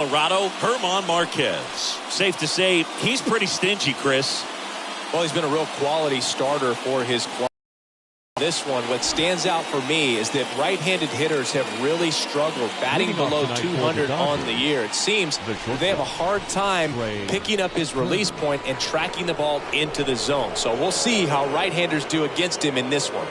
Colorado, Herman Marquez. Safe to say he's pretty stingy, Chris. Well, he's been a real quality starter for his club. This one, what stands out for me is that right-handed hitters have really struggled batting below 200 on the year. It seems they have a hard time picking up his release point and tracking the ball into the zone. So we'll see how right-handers do against him in this one.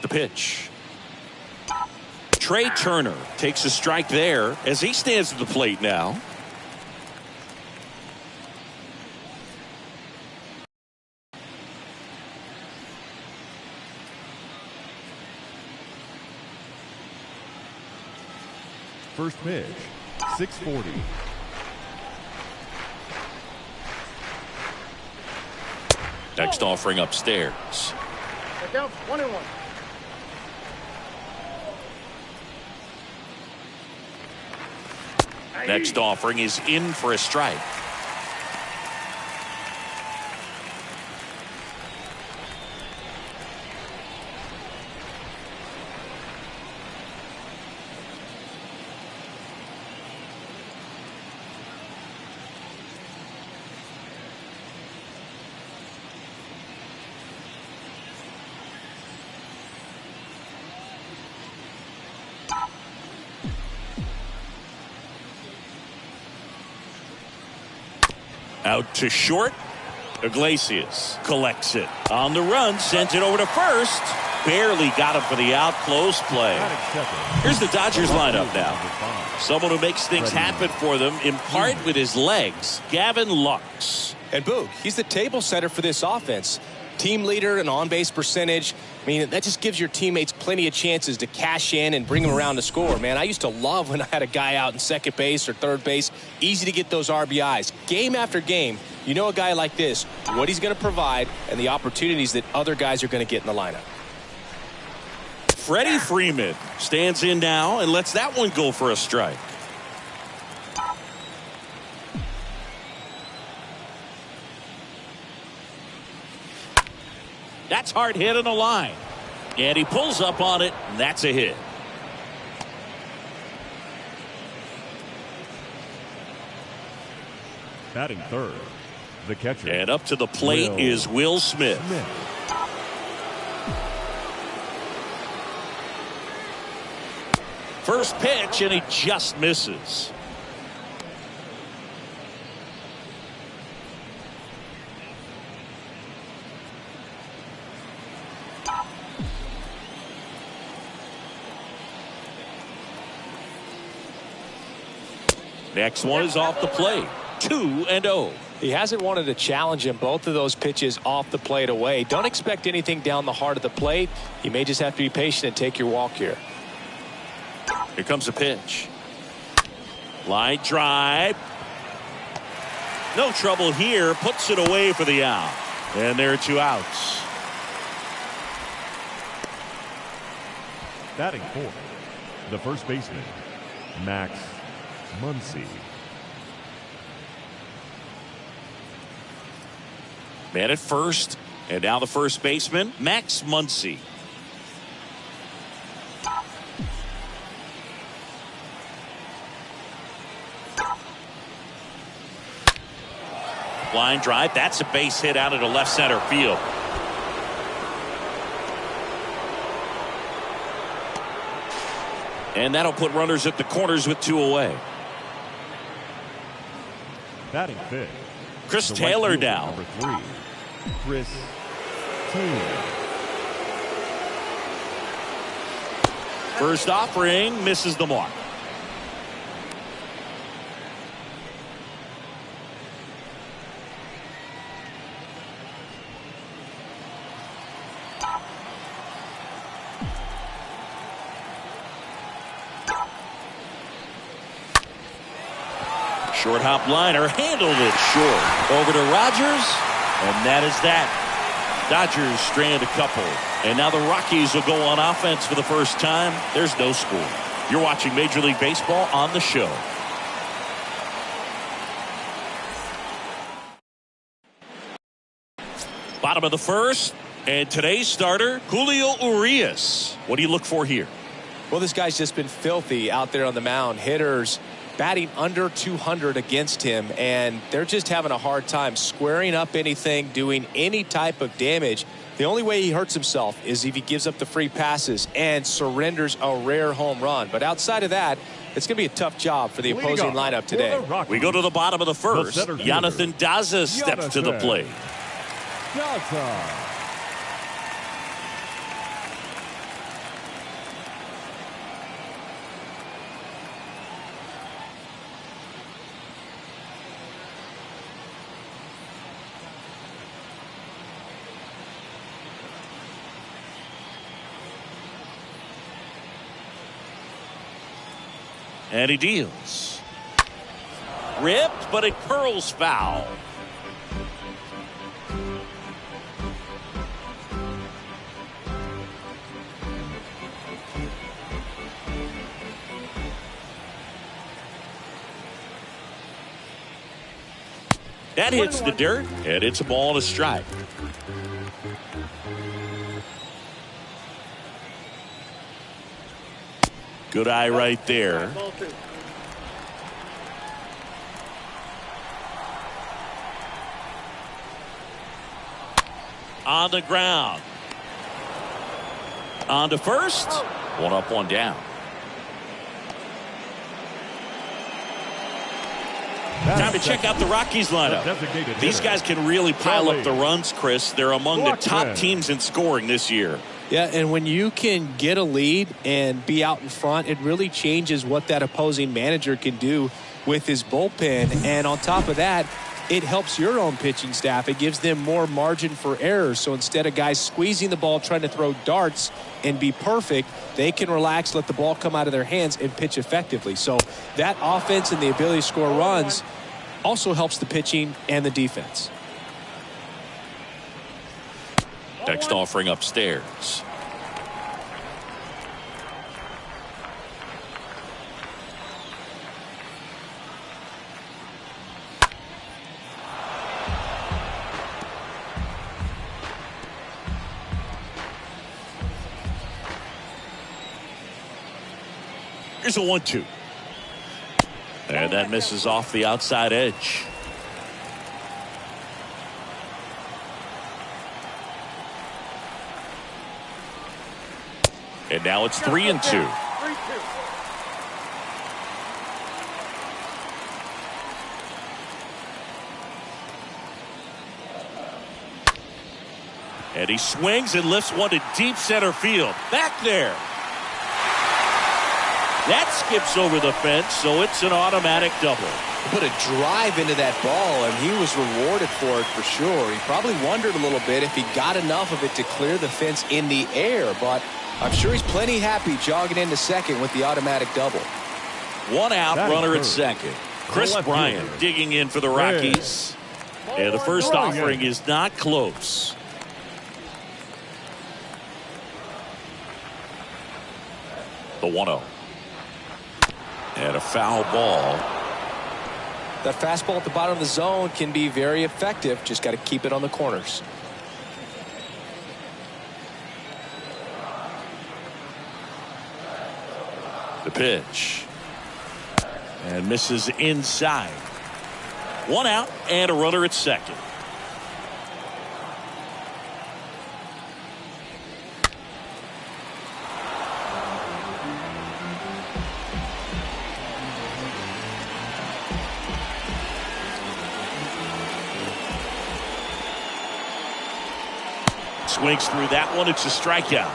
The pitch. Trey Turner takes a strike there as he stands at the plate now. First pitch, 640. Next offering upstairs. Down 1-1. Next offering is in for a strike. Out to short. Iglesias collects it. On the run, sends it over to first. Barely got him for the out. Close play. Here's the Dodgers lineup now. Someone who makes things happen for them, in part with his legs, Gavin Lux. And Boog, he's the table setter for this offense. Team leader and on-base percentage. I mean, that just gives your teammates plenty of chances to cash in and bring them around to score, man. I used to love when I had a guy out in second base or third base. Easy to get those RBIs. Game after game, you know a guy like this, what he's going to provide and the opportunities that other guys are going to get in the lineup. Freddie Freeman stands in now and lets that one go for a strike. That's hard hit on the line. And he pulls up on it, and that's a hit. Batting third, the catcher. And up to the plate is Will Smith. First pitch, and he just misses. Next one is off the plate. 2-0. He hasn't wanted to challenge him. Both of those pitches off the plate away. Don't expect anything down the heart of the plate. You may just have to be patient and take your walk here. Here comes a pitch. Line drive. No trouble here. Puts it away for the out. And there are 2 outs. Batting fourth, the first baseman, Max Muncy. Man at first, and now the first baseman, Max Muncy. Line drive, that's a base hit out into left center field. And that'll put runners at the corners with 2 away. Batting fifth, Chris the Taylor right fielder, now. number 3, Chris Taylor. First offering misses the mark. Short hop liner, handled it short. Over to Rogers, and that is that. Dodgers strand a couple. And now the Rockies will go on offense for the first time. There's no score. You're watching Major League Baseball on the show. Bottom of the first, and today's starter, Julio Urias. What do you look for here? Well, this guy's just been filthy out there on the mound. Hitters batting under 200 against him, and they're just having a hard time squaring up anything, doing any type of damage. The only way he hurts himself is if he gives up the free passes and surrenders a rare home run. But outside of that, it's going to be a tough job for the opposing lineup today. We go to the bottom of the first. Jonathan Daza steps to the plate. Daza. And he deals. Ripped, but it curls foul. That hits the dirt, and it's a ball and a strike. Good eye right there. On the ground. On to first. One up, one down. Time to check out the Rockies lineup. These guys can really pile up the runs, Chris. They're among the top teams in scoring this year. Yeah, and when you can get a lead and be out in front, it really changes what that opposing manager can do with his bullpen. And on top of that, it helps your own pitching staff. It gives them more margin for error. So instead of guys squeezing the ball, trying to throw darts and be perfect, they can relax, let the ball come out of their hands, and pitch effectively. So that offense and the ability to score runs also helps the pitching and the defense. Next offering upstairs. Here's a 1-2. And that misses off the outside edge. And now it's 3-2. And he swings and lifts one to deep center field. Back there. That skips over the fence, so it's an automatic double. Put a drive into that ball, and he was rewarded for it for sure. He probably wondered a little bit if he got enough of it to clear the fence in the air, but I'm sure he's plenty happy jogging into second with the automatic double. One out, runner at second. Chris Bryant digging in for the Rockies. And the first offering is not close. The 1-0. And a foul ball. That fastball at the bottom of the zone can be very effective. Just got to keep it on the corners. The pitch. And misses inside. One out and a runner at second. Swings through that one. It's a strikeout.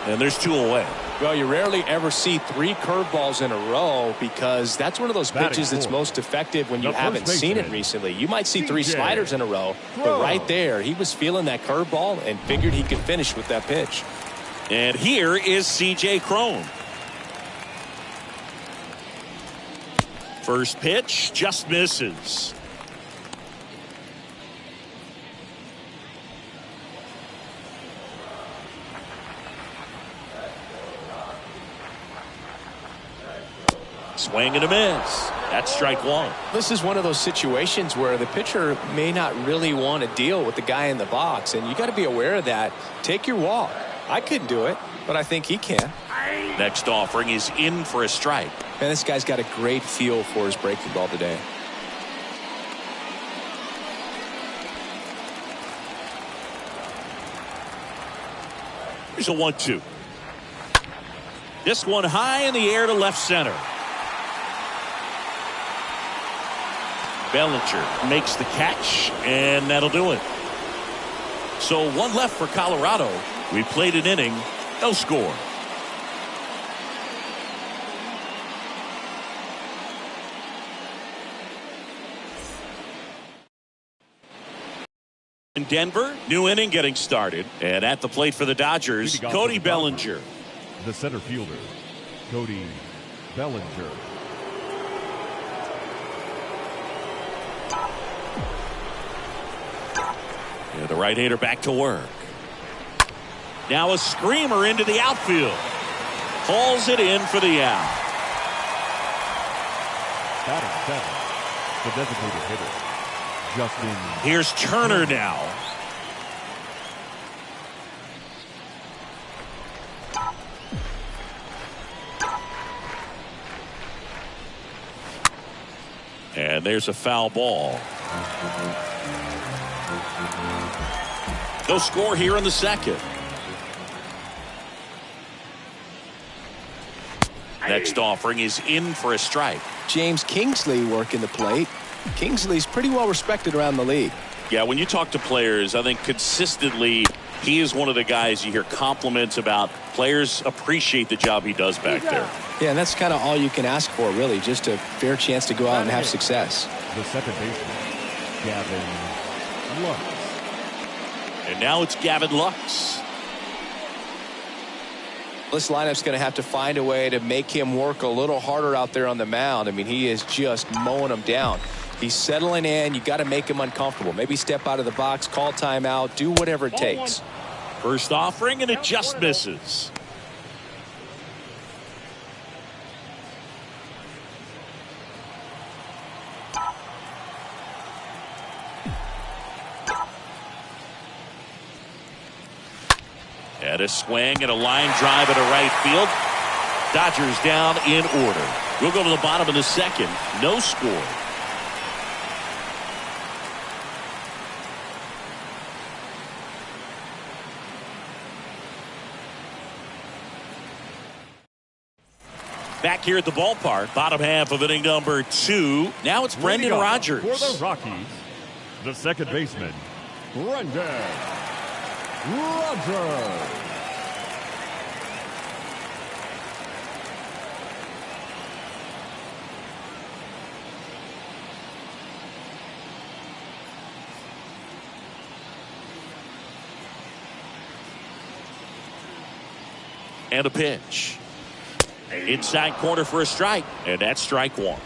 And there's 2 away. Well, you rarely ever see 3 curveballs in a row because that's one of those pitches that's most effective when you haven't seen it recently. You might see 3 sliders in a row, but right there, he was feeling that curveball and figured he could finish with that pitch. And here is C.J. Cron. First pitch just misses. Swing and a miss. That's strike 1. This is one of those situations where the pitcher may not really want to deal with the guy in the box, and you got to be aware of that. Take your walk. I couldn't do it, but I think he can. Next offering is in for a strike. And this guy's got a great feel for his breaking ball today. Here's a 1-2. This one high in the air to left center. Bellinger makes the catch, and that'll do it. So 1 left for Colorado. We played an inning, no score. In Denver, new inning getting started. And at the plate for the Dodgers, Cody Bellinger. The center fielder, Cody Bellinger. And the right-hander back to work. Now a screamer into the outfield. Hauls it in for the out. Batting 7, the designated hitter, Justin. Here's Turner now. And there's a foul ball. No score here in the second. Next offering is in for a strike. James Kingsley working the plate. Kingsley's pretty well respected around the league. Yeah, when you talk to players, I think consistently he is one of the guys you hear compliments about. Players appreciate the job he does back there. Yeah, and that's kind of all you can ask for, really, just a fair chance to go out and have success. The second baseman, Gavin Lux. And now it's Gavin Lux. This lineup's going to have to find a way to make him work a little harder out there on the mound. I mean, he is just mowing them down. He's settling in. You got to make him uncomfortable. Maybe step out of the box, call timeout, do whatever it takes. First offering, and it just misses. And a swing and a line drive into right field. Dodgers down in order. We'll go to the bottom of the second. No score. Back here at the ballpark, bottom half of inning number 2. Now it's Brendan Rodgers. For the Rockies, the second baseman, Brendan Rodgers. And a pitch. Inside corner for a strike, and that's strike 1.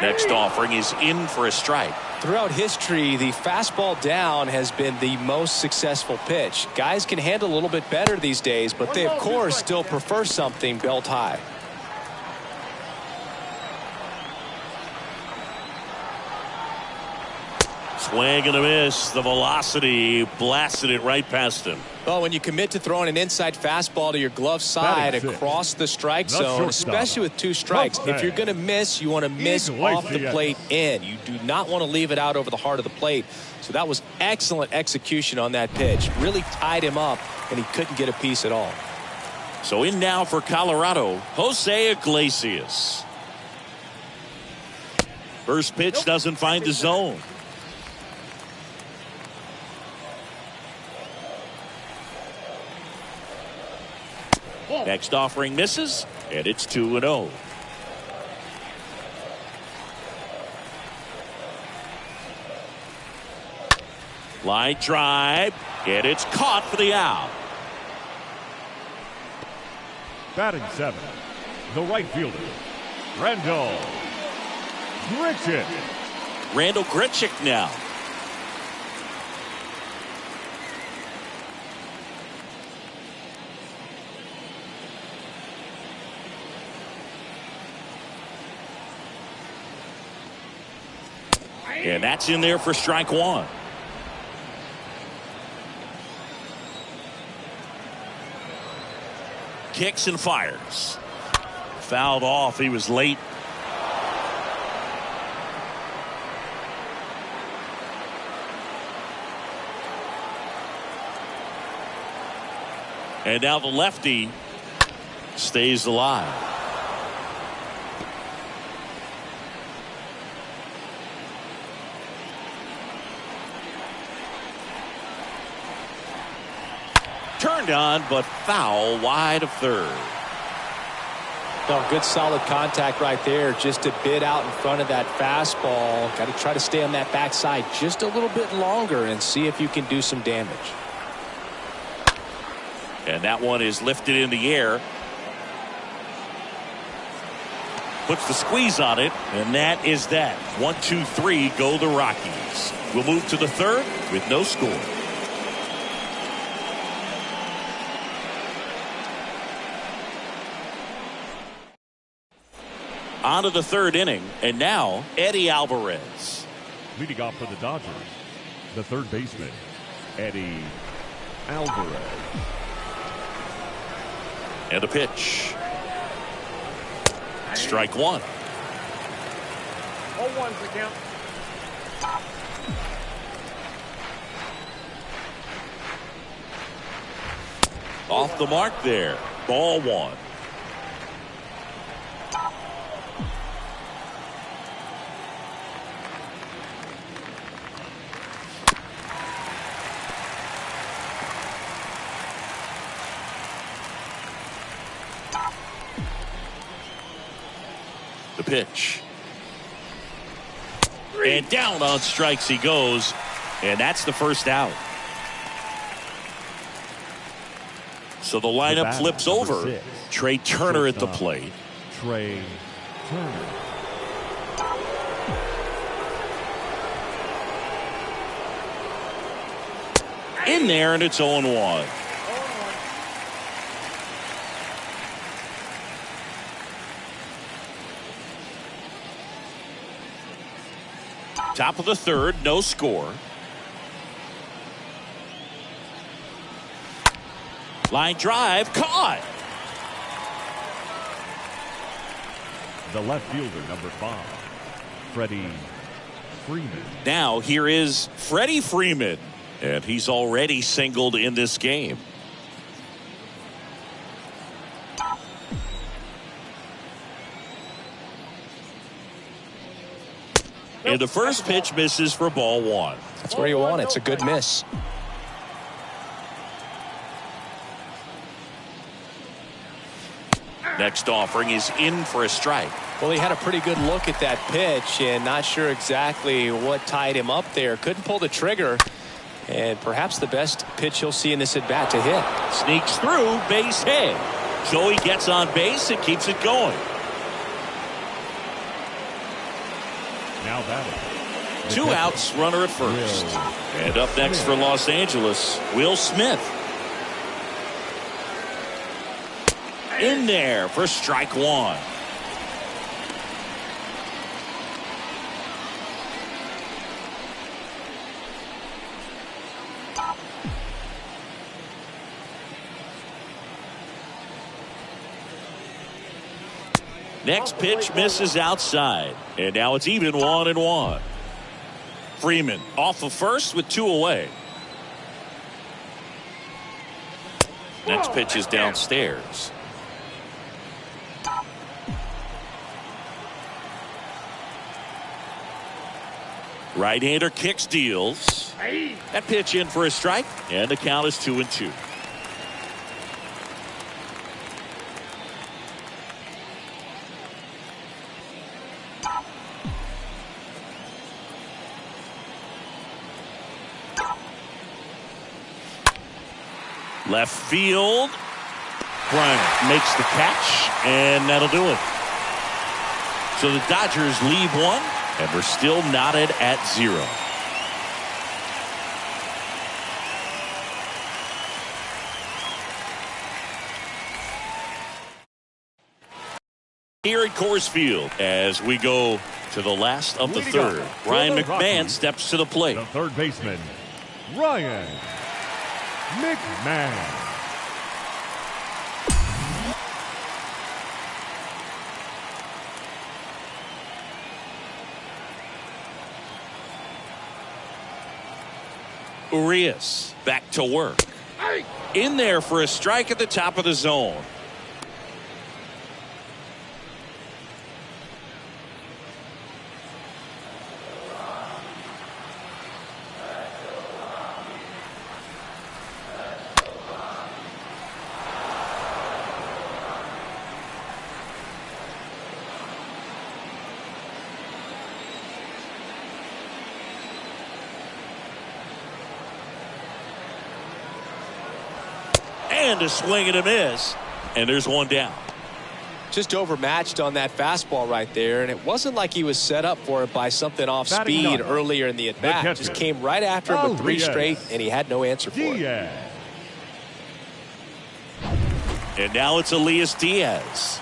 Next offering is in for a strike. Throughout history, the fastball down has been the most successful pitch. Guys can handle a little bit better these days, but they, of course, still prefer something belt high. Swing and a miss. The velocity blasted it right past him. Well, when you commit to throwing an inside fastball to your glove side across the strike zone, especially with 2 strikes, if you're going to miss, you want to miss off the plate in. You do not want to leave it out over the heart of the plate. So that was excellent execution on that pitch. Really tied him up, and he couldn't get a piece at all. So in now for Colorado, Jose Iglesias. First pitch doesn't find the zone. Next offering misses, and it's 2-0. Line drive, and it's caught for the out. Batting 7, the right fielder, Randall Grichuk. Randall Grichuk now. And that's in there for strike 1. Kicks and fires. Fouled off. He was late. And now the lefty stays alive. Turned on, but foul wide of third. Oh, good solid contact right there, just a bit out in front of that fastball. Got to try to stay on that backside just a little bit longer and see if you can do some damage. And that one is lifted in the air. Puts the squeeze on it, and that is that. 1, 2, 3 go the Rockies. We'll move to the third with no score. On to the third inning, and now Eddie Alvarez. Leading off for the Dodgers, the third baseman, Eddie Alvarez. And a pitch. Strike 1. 0-1's the count. Off the mark there. Ball 1. The pitch. And down on strikes he goes. And that's the first out. So the lineup flips over. 6. Trey Turner at the plate. Trey Turner. In there, and it's 0-1. Top of the third, no score. Line drive, caught. The left fielder, number 5, Freddie Freeman. Now here is Freddie Freeman, and he's already singled in this game. And the first pitch misses for ball 1. That's where you want it. It's a good miss. Next offering is in for a strike. Well, he had a pretty good look at that pitch and not sure exactly what tied him up there. Couldn't pull the trigger, and perhaps the best pitch he'll see in this at bat to hit. Sneaks through, base hit. Joey gets on base and keeps it going. Now batting. 2 outs, runner at first. And up next for Los Angeles, Will Smith. In there for strike 1. Next pitch misses outside. And now it's even 1-1. Freeman off of first with 2 away. Next pitch is downstairs. Right-hander kicks, deals. That pitch in for a strike, and the count is 2-2. Left field. Bryant makes the catch, and that'll do it. So the Dodgers leave 1, and we're still knotted at 0. Here at Coors Field, as we go to the last of the third, Ryan McMahon steps to the plate. The third baseman, Ryan McMahon. Urias back to work. In there for a strike at the top of the zone. And a swing and a miss. And there's one down. Just overmatched on that fastball right there, and it wasn't like he was set up for it by something off speed earlier in the at-bat. Just came right after him with 3 straight, and he had no answer for it. And now it's Elias Diaz.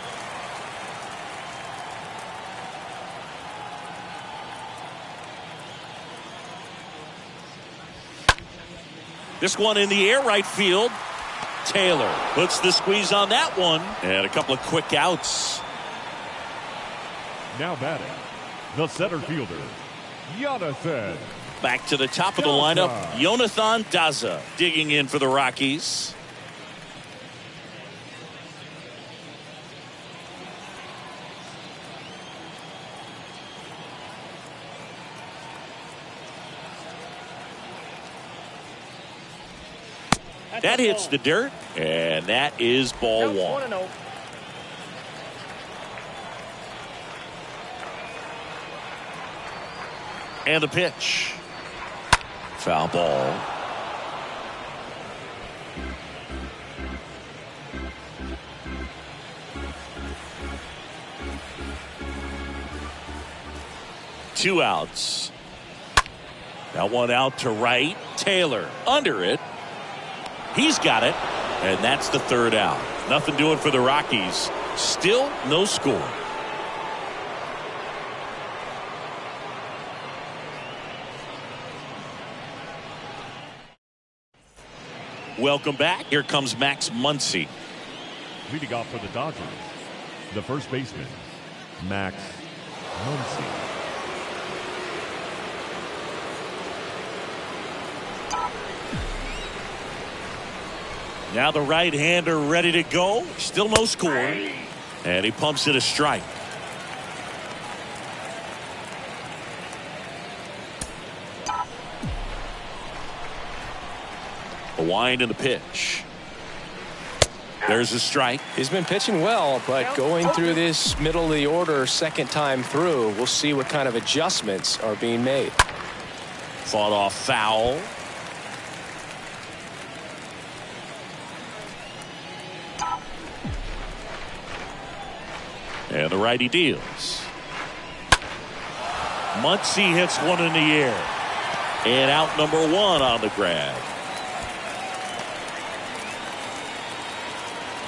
This one in the air, right field. Taylor puts the squeeze on that one, and a couple of quick outs. Now batting, the center fielder, Jonathan. Back to the top of the lineup, Jonathan Daza digging in for the Rockies. That hits the dirt, and that is ball 1. And a pitch. Foul ball. Two outs. That one out to right. Taylor under it. He's got it, and that's the third out. Nothing doing for the Rockies. Still no score. Welcome back. Here comes Max Muncy. Leading off for the Dodgers, the first baseman, Max Muncy. Now the right-hander ready to go. Still no score. And he pumps it a strike. The wind and the pitch. There's a strike. He's been pitching well, but going through this middle of the order second time through, we'll see what kind of adjustments are being made. Fought off foul. And the righty deals. Muncy hits one in the air. And out number one on the grab.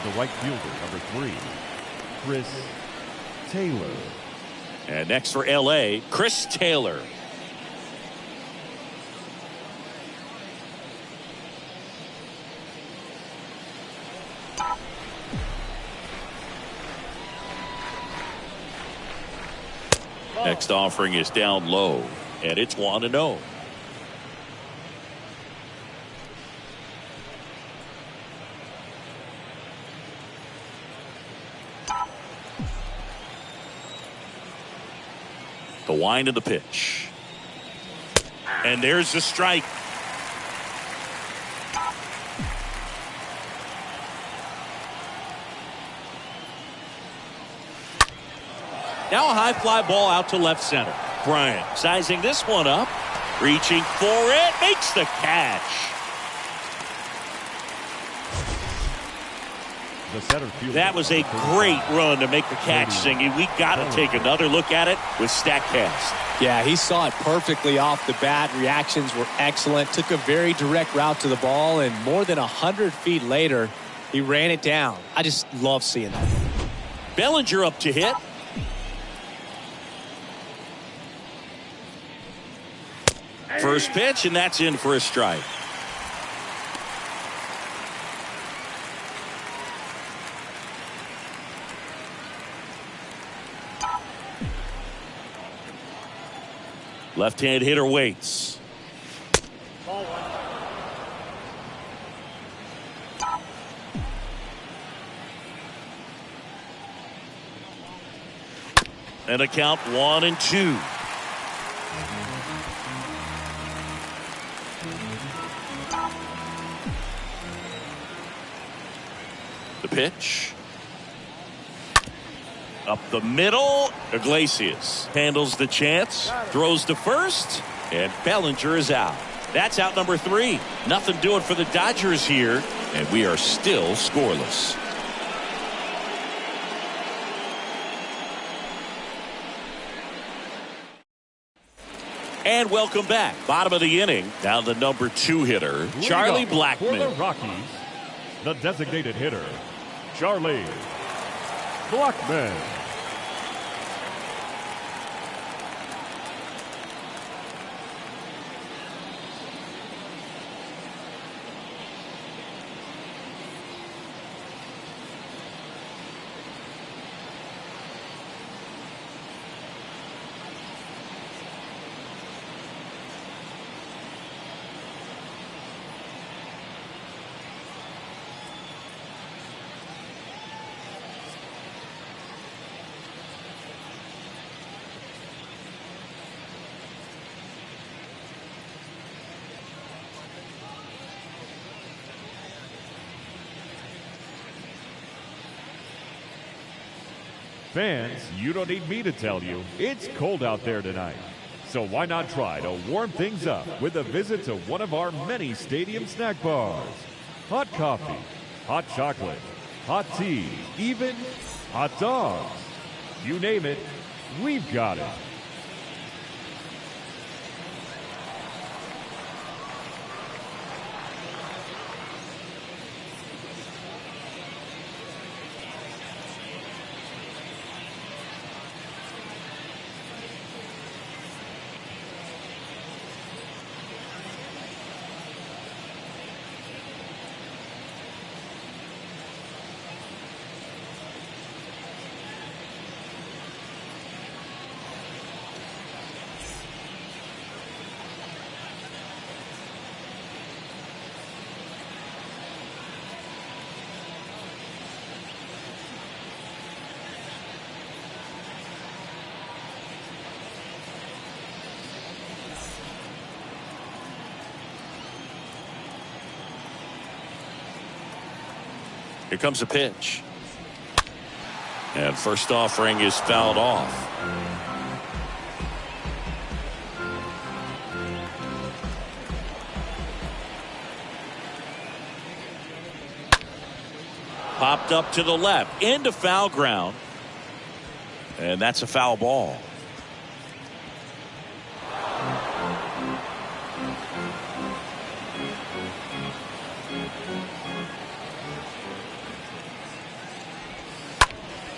The right fielder, number 3, Chris Taylor. And next for L.A., Chris Taylor. Next offering is down low, and it's 1-0. The wind of the pitch. And there's the strike. Now a high fly ball out to left center. Bryant sizing this one up. Reaching for it. Makes the catch. The center fielder. That was a great run to make the catch, Singy. We got to take another look at it with StatCast. Yeah, he saw it perfectly off the bat. Reactions were excellent. Took a very direct route to the ball, and more than 100 feet later, he ran it down. I just love seeing that. Bellinger up to hit. First pitch, and that's in for a strike. Left-hand hitter waits. Ball one. And a count 1-2. The pitch. Up the middle. Iglesias handles the chance. Throws to first. And Bellinger is out. That's out number 3. Nothing doing for the Dodgers here. And we are still scoreless. And welcome back. Bottom of the inning. Now the number 2 hitter, Charlie Blackmon. For the Rockies, the designated hitter, Charlie Blackmon. Fans, you don't need me to tell you, it's cold out there tonight. So why not try to warm things up with a visit to one of our many stadium snack bars. Hot coffee, hot chocolate, hot tea, even hot dogs. You name it, we've got it. Here comes a pitch. And first offering is fouled off. Popped up to the left into foul ground. And that's a foul ball.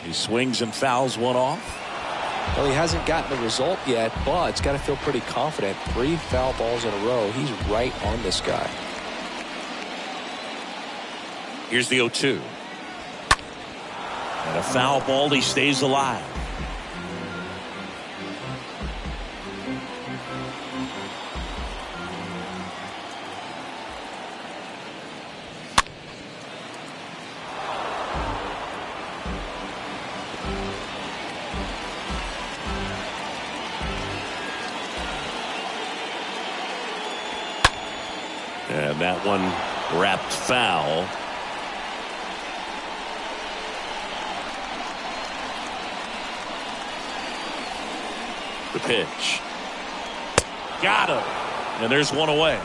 He swings and fouls one off. Well, he hasn't gotten the result yet, but it's got to feel pretty confident. 3 foul balls in a row. He's right on this guy. Here's the 0-2. And a foul ball. He stays alive. And that one wrapped foul. The pitch. Got him. And there's one away.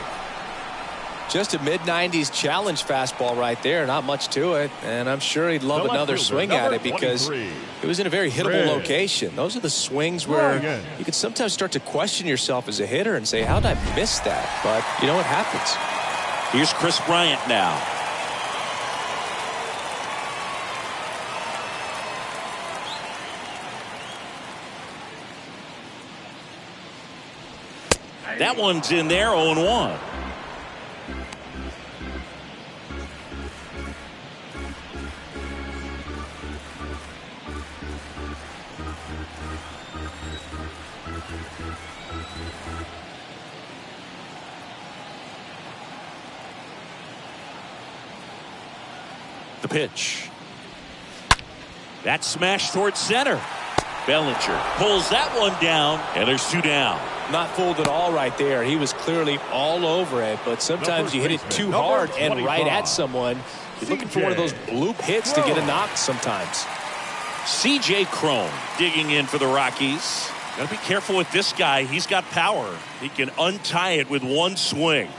Just a mid-90s challenge fastball right there. Not much to it. And I'm sure he'd love another swing at it because it was in a very hittable location. Those are the swings where you can sometimes start to question yourself as a hitter and say, how did I miss that? But you know what happens. Here's Chris Bryant now. That one's in there, 0-1. The pitch. That smash towards center. Bellinger pulls that one down, and there's 2 down. Not fooled at all right there. He was clearly all over it, but sometimes you hit it too hard and right at someone. You're looking for one of those bloop hits to get a knock sometimes. C.J. Cron digging in for the Rockies. Got to be careful with this guy. He's got power. He can untie it with one swing.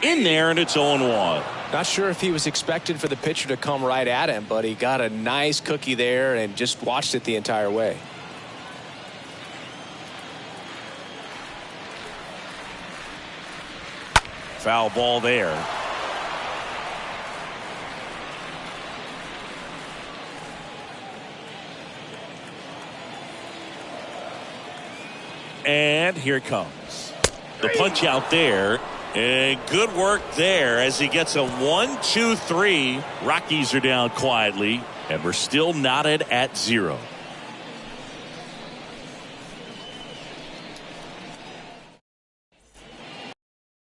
In there, and it's 0-1. Not sure if he was expected for the pitcher to come right at him, but he got a nice cookie there and just watched it the entire way. Foul ball there. And here it comes. The punch out there. And good work there as he gets a 1-2-3. Rockies are down quietly, and we're still knotted at 0.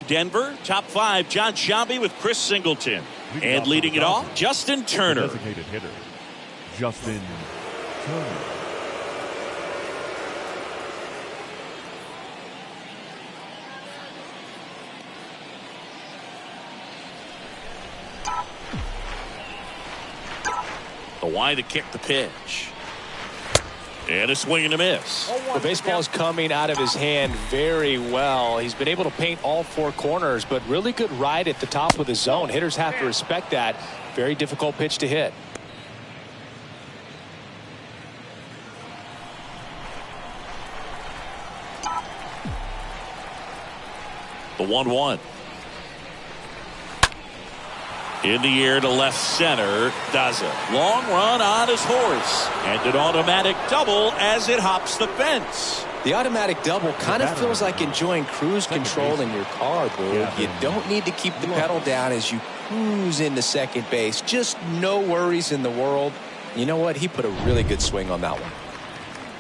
Denver, top 5, John Sciambi with Chris Singleton. And leading it off, Justin Turner. Designated hitter, Justin Turner. The wide to kick the pitch. And a swing and a miss. The baseball is coming out of his hand very well. He's been able to paint all 4 corners, but really good ride at the top of the zone. Hitters have to respect that. Very difficult pitch to hit. The 1-1. In the air to left center. Does it. Long run on his horse. And an automatic double as it hops the fence. The automatic double kind of feels like enjoying cruise control in your car, Boog. You don't need to keep the pedal down as you cruise into second base. Just no worries in the world. You know what? He put a really good swing on that one.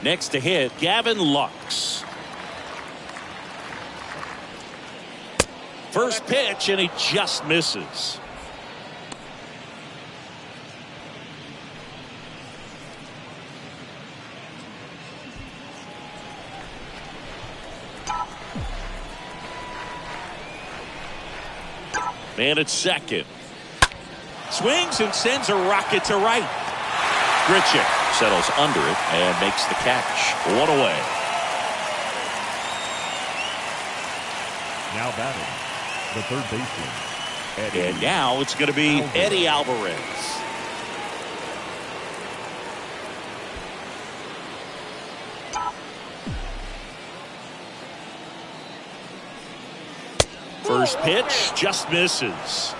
Next to hit, Gavin Lux. First pitch, and he just misses. Man at second. Swings and sends a rocket to right. Grichuk settles under it and makes the catch. One away. Now batting, the third baseman. And now it's going to be Eddie Alvarez. First pitch just misses.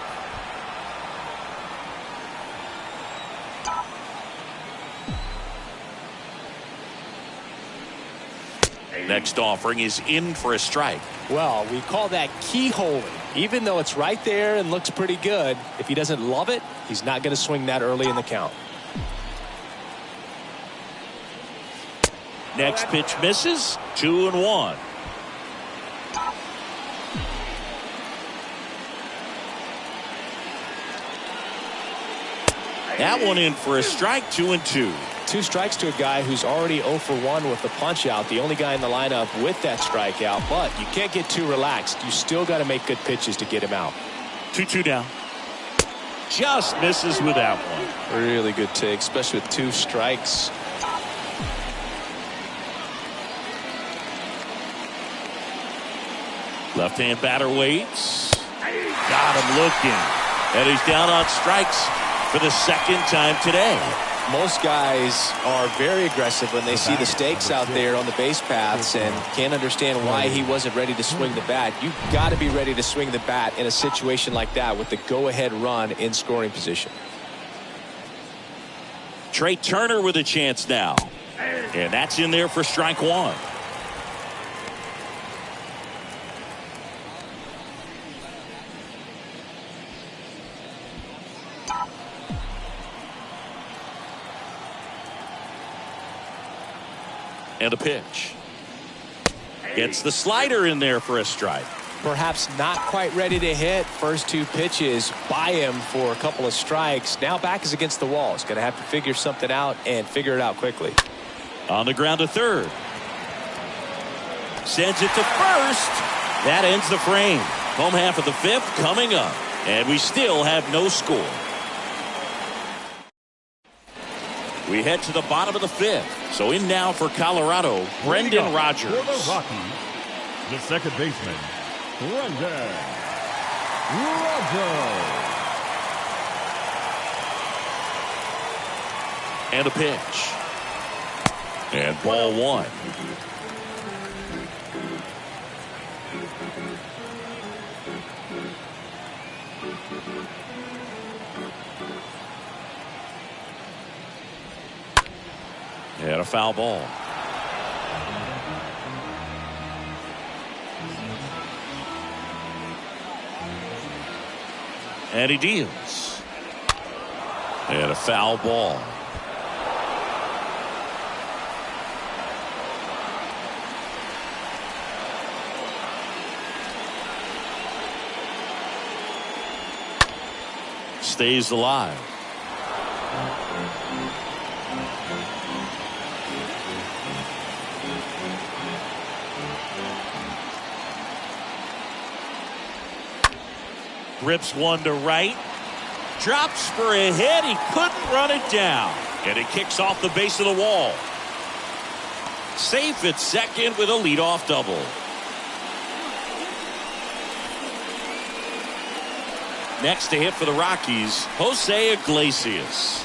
Next offering is in for a strike. Well, we call that keyholing. Even though it's right there and looks pretty good, if he doesn't love it, he's not going to swing that early in the count. Next pitch misses. 2-1. That one in for a strike. 2-2. 2 strikes to a guy who's already 0 for 1 with the punch out. The only guy in the lineup with that strikeout. But you can't get too relaxed. You still got to make good pitches to get him out. 2-2 down. Just misses with that one. Really good take, especially with 2 strikes. Left-hand batter waits. Got him looking. And he's down on strikes for the second time today. Most guys are very aggressive when they see the stakes out there on the base paths and can't understand why he wasn't ready to swing the bat. You've got to be ready to swing the bat in a situation like that with the go-ahead run in scoring position. Trey Turner with a chance now. And that's in there for strike 1. And a pitch. Gets the slider in there for a strike. Perhaps not quite ready to hit. First 2 pitches by him for a couple of strikes. Now back is against the wall. He's going to have to figure something out and figure it out quickly. On the ground to third. Sends it to first. That ends the frame. Home half of the 5th coming up. And we still have no score. We head to the bottom of the 5th. So in now for Colorado, Brendan Rodgers. For the Rockies, the second baseman, Brendan Rodgers. And a pitch. And ball 1. And a foul ball. And he deals. And a foul ball. Stays alive. Rips one to right. Drops for a hit. He couldn't run it down. And it kicks off the base of the wall. Safe at second with a leadoff double. Next to hit for the Rockies, Jose Iglesias.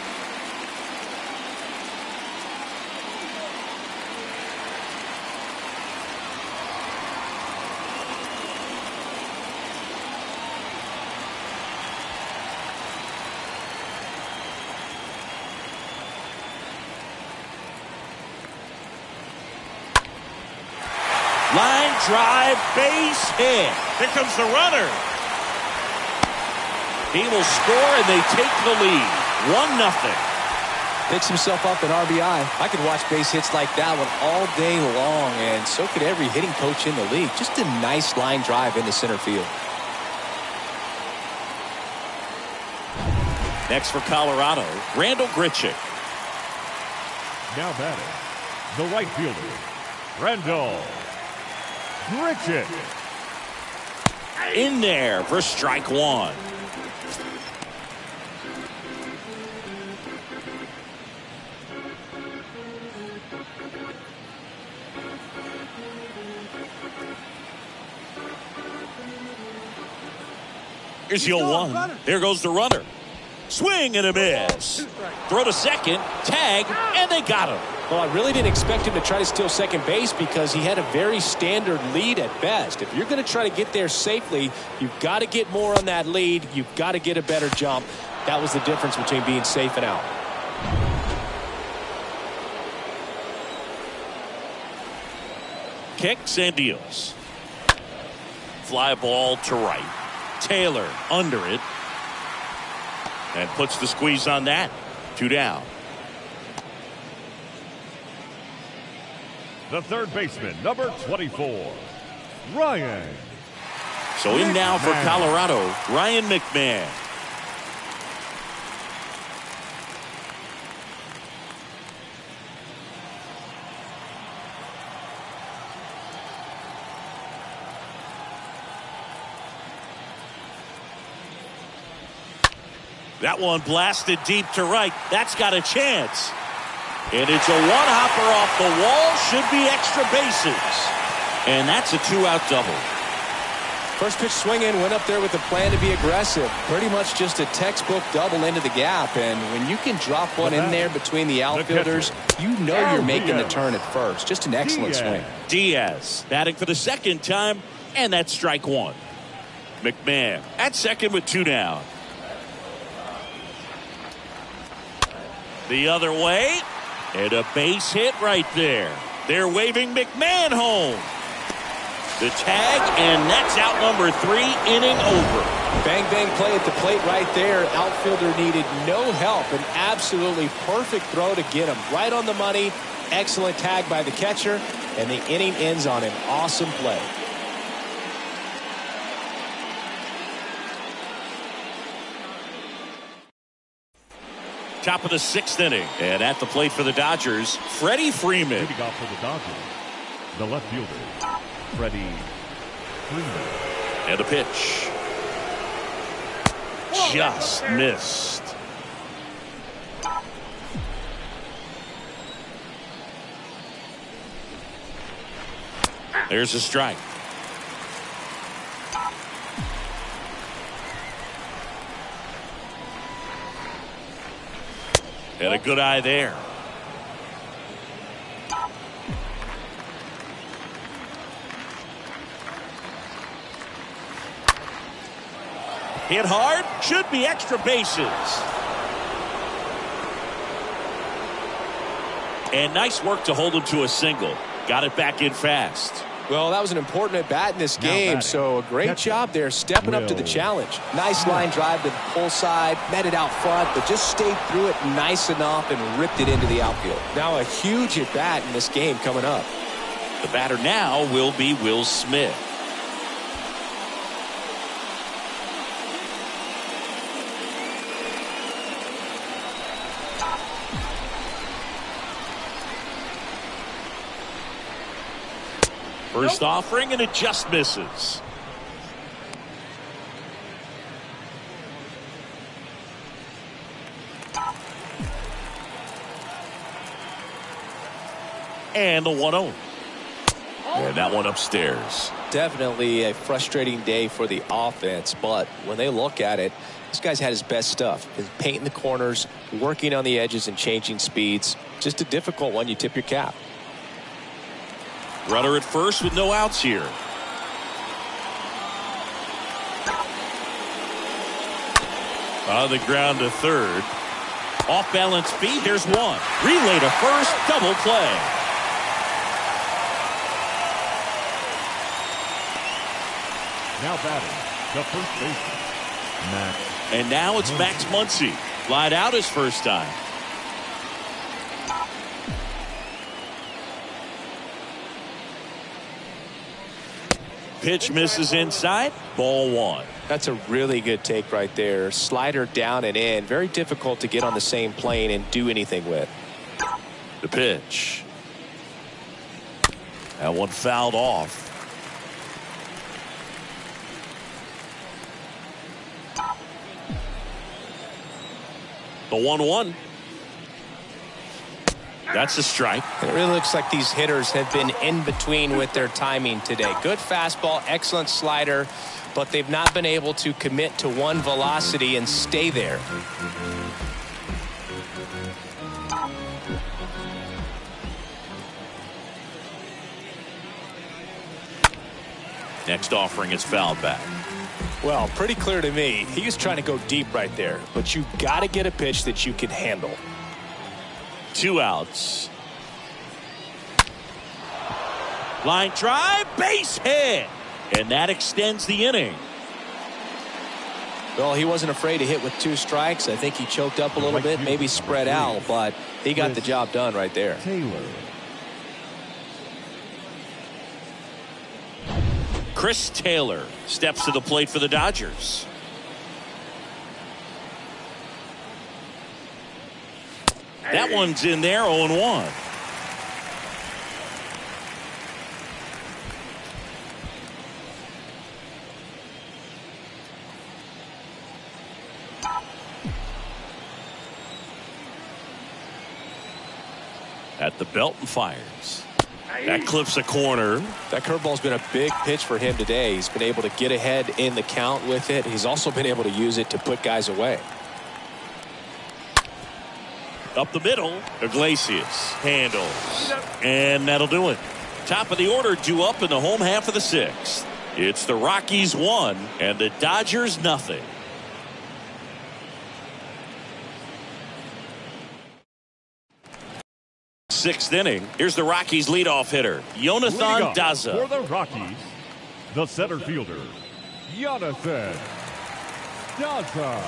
Line drive, base hit. Here comes the runner. He will score and they take the lead. 1-0. Picks himself up an RBI. I could watch base hits like that one all day long, and so could every hitting coach in the league. Just a nice line drive into center field. Next for Colorado, Randall Grichuk. Now batting, the right fielder, Randall Grichuk. In there for strike one. Here's the 0-1. There goes the runner. Swing and a miss. Throw to second, tag, and they got him. Well, I really didn't expect him to try to steal second base because he had a very standard lead at best. If you're going to try to get there safely, you've got to get more on that lead. You've got to get a better jump. That was the difference between being safe and out. Kicks and deals. Fly ball to right. Taylor under it. And puts the squeeze on that. 2 down. The third baseman, number 24, Ryan. So in now for Colorado, Ryan McMahon. That one blasted deep to right. That's got a chance. And it's a one-hopper off the wall. Should be extra bases. And that's a 2-out double. First pitch swinging, went up there with a plan to be aggressive. Pretty much just a textbook double into the gap. And when you can drop one in there between the outfilders, you know you're making the turn at first. Just an excellent swing. Diaz batting for the second time, and that's strike one. McMahon at second with 2 down. The other way, and a base hit right there. They're waving McMahon home. The tag, and that's out number 3, inning over. Bang, bang play at the plate right there. Outfielder needed no help. An absolutely perfect throw to get him right on the money. Excellent tag by the catcher, and the inning ends on an awesome play. Top of the 6th inning. And at the plate for the Dodgers, Freddie Freeman. Leading off for the Dodgers, the left fielder, Freddie Freeman. And a pitch. Just missed. There's a strike. And a good eye there. Hit hard, should be extra bases. And nice work to hold him to a single. Got it back in fast. Well, that was an important at bat in this game, so a great job there stepping up to the challenge. Nice line drive to the pull side, met it out front, but just stayed through it nice enough and ripped it into the outfield. Now a huge at bat in this game coming up. The batter now will be Will Smith. First offering, and it just misses. And the 1-0. And that one upstairs. Definitely a frustrating day for the offense, but when they look at it, this guy's had his best stuff. He's painting the corners, working on the edges, and changing speeds. Just a difficult one. You tip your cap. Runner at first with no outs here. On the ground to third. Off balance feed. Here's one. Relay to first. Double play. Now batting, the first baseman, Max. And now it's Max Muncy. Lied out his first time. Pitch misses inside. Ball 1. That's a really good take right there. Slider down and in. Very difficult to get on the same plane and do anything with. The pitch. That one fouled off. The 1-1. That's a strike. It really looks like these hitters have been in between with their timing today. Good fastball, excellent slider, but they've not been able to commit to one velocity and stay there. Next offering is fouled back. Well, pretty clear to me. He was trying to go deep right there, but you got to get a pitch that you can handle. 2 outs. Line drive, base hit, and that extends the inning. Well, he wasn't afraid to hit with 2 strikes. I think he choked up a little bit, maybe spread out, but he got the job done right there. Taylor. Chris Taylor steps to the plate for the Dodgers. That one's in there, 0-1. At the belt and fires. That clips a corner. That curveball's been a big pitch for him today. He's been able to get ahead in the count with it. He's also been able to use it to put guys away. Up the middle, Iglesias handles, and that'll do it. Top of the order due up in the home half of the 6th. It's the Rockies 1 and the Dodgers nothing. Sixth inning. Here's the Rockies leadoff hitter, Jonathan Daza. For the Rockies, the center fielder, Jonathan Daza.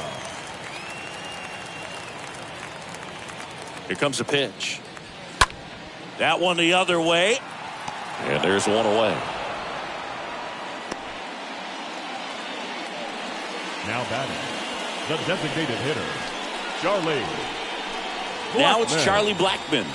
Here comes a pitch. That one the other way. And there's one away. Now batting, the designated hitter, Charlie Blackmon. Now it's Charlie Blackmon.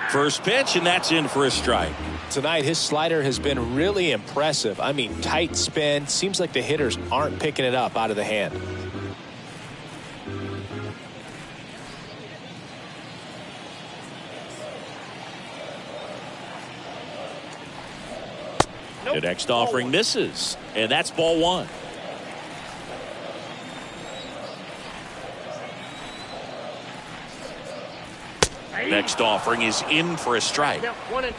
First pitch, and that's in for a strike. Tonight, his slider has been really impressive. I mean, tight spin. Seems like the hitters aren't picking it up out of the hand. The next offering misses, and that's ball 1. Next offering is in for a strike. 1-2.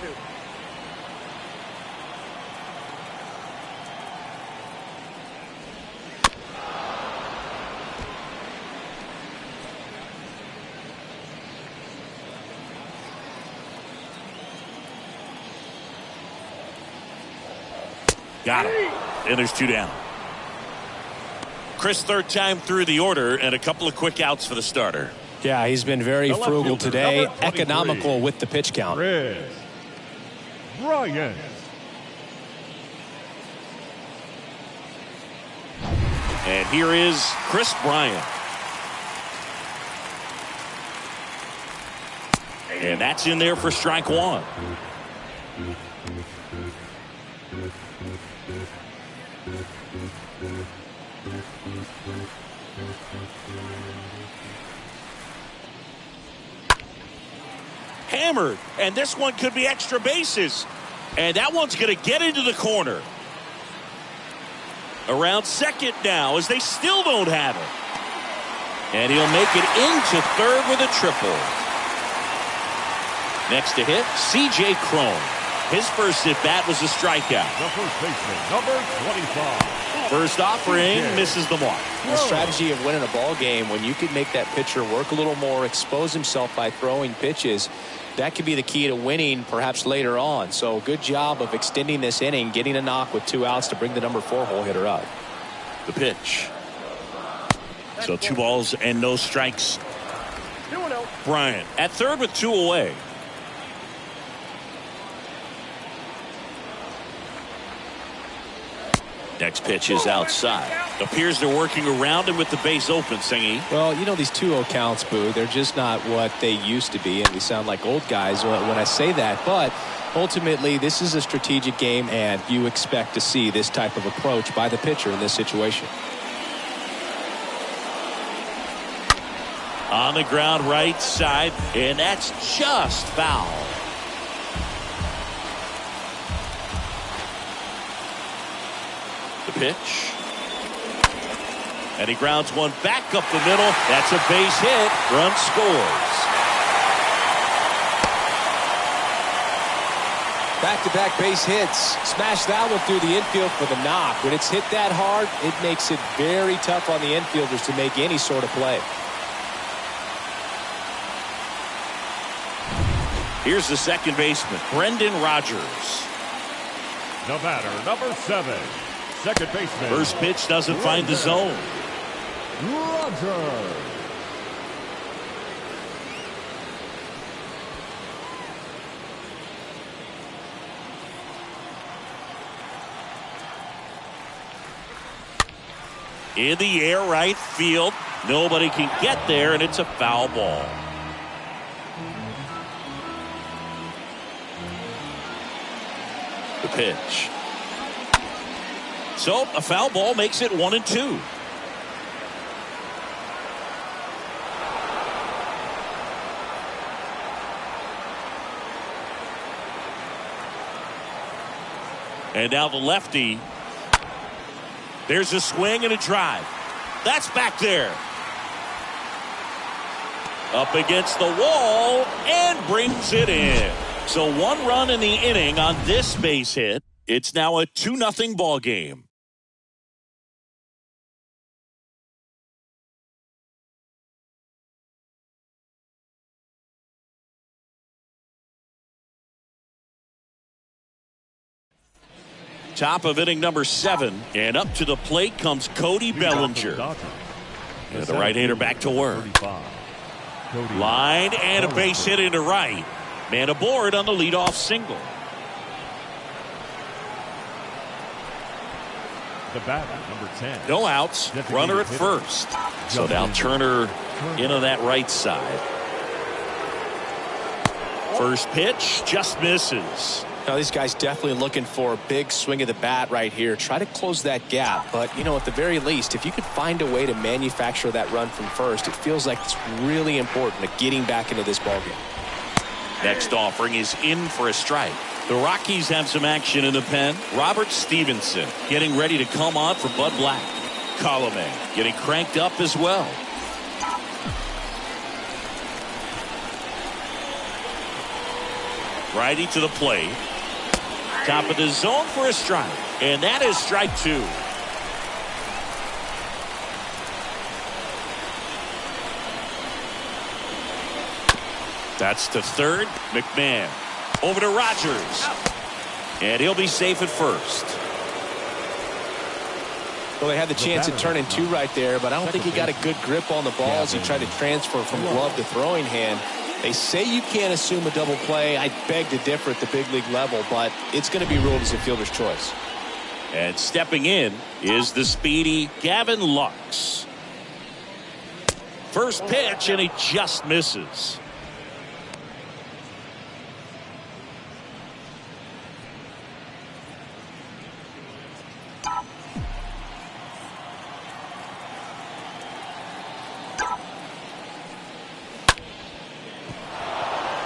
Got him. And there's 2 down. Chris, 3rd time through the order, and a couple of quick outs for the starter. Yeah, he's been very frugal today, economical with the pitch count. Chris Bryant. And here is Chris Bryant. And that's in there for strike 1. Hammered, and this one could be extra bases, and that one's going to get into the corner. Around second now as they still don't have it, and he'll make it into third with a triple. Next to hit, C.J. Cron. His first at bat was a strikeout. The first baseman, number 25. First offering misses the mark. The strategy of winning a ball game, when you can make that pitcher work a little more, expose himself by throwing pitches, that could be the key to winning perhaps later on. So good job of extending this inning, getting a knock with 2 outs to bring the number 4 hole hitter up. The pitch. So 2 balls and no strikes. 2-0. Bryant at third with 2 away. Next pitch is outside. Appears they're working around him with the base open, Singy. Well, you know, these 2-0 counts, Boo, they're just not what they used to be, and we sound like old guys when I say that. But ultimately, this is a strategic game, and you expect to see this type of approach by the pitcher in this situation. On the ground right side, and that's just foul. The pitch. And he grounds one back up the middle. That's a base hit. Run scores. Back-to-back base hits. Smash that one through the infield for the knock. When it's hit that hard, it makes it very tough on the infielders to make any sort of play. Here's the second baseman, Brendan Rodgers. The batter, number 7, second baseman. First pitch doesn't find the zone. Rodgers. In the air, right field. Nobody can get there, and it's a foul ball. The pitch. So a foul ball makes it 1-2. And now the lefty. There's a swing and a drive. That's back there. Up against the wall and brings it in. So 1 run in the inning on this base hit. It's now a 2-0 ball game. Top of inning number 7, and up to the plate comes Cody Bellinger. And the right-hander back to work. Line and a base hit into right. Man aboard on the leadoff single. The batter, number 10. No outs. Runner at first. So now Turner into that right side. First pitch just misses. Now, these guys definitely looking for a big swing of the bat right here. Try to close that gap. But, you know, at the very least, if you could find a way to manufacture that run from first, it feels like it's really important to getting back into this ballgame. Next offering is in for a strike. The Rockies have some action in the pen. Robert Stevenson getting ready to come on for Bud Black. Colomé getting cranked up as well. Righty to the plate. Top of the zone for a strike. And that is strike 2. That's to third. McMahon over to Rodgers. And he'll be safe at first. Well, they had the chance at turning 2 right there, but I don't think he got a good grip on the ball as he tried to transfer from glove to throwing hand. They say you can't assume a double play. I beg to differ at the big league level, but it's going to be ruled as a fielder's choice. And stepping in is the speedy Gavin Lux. First pitch, and he just misses.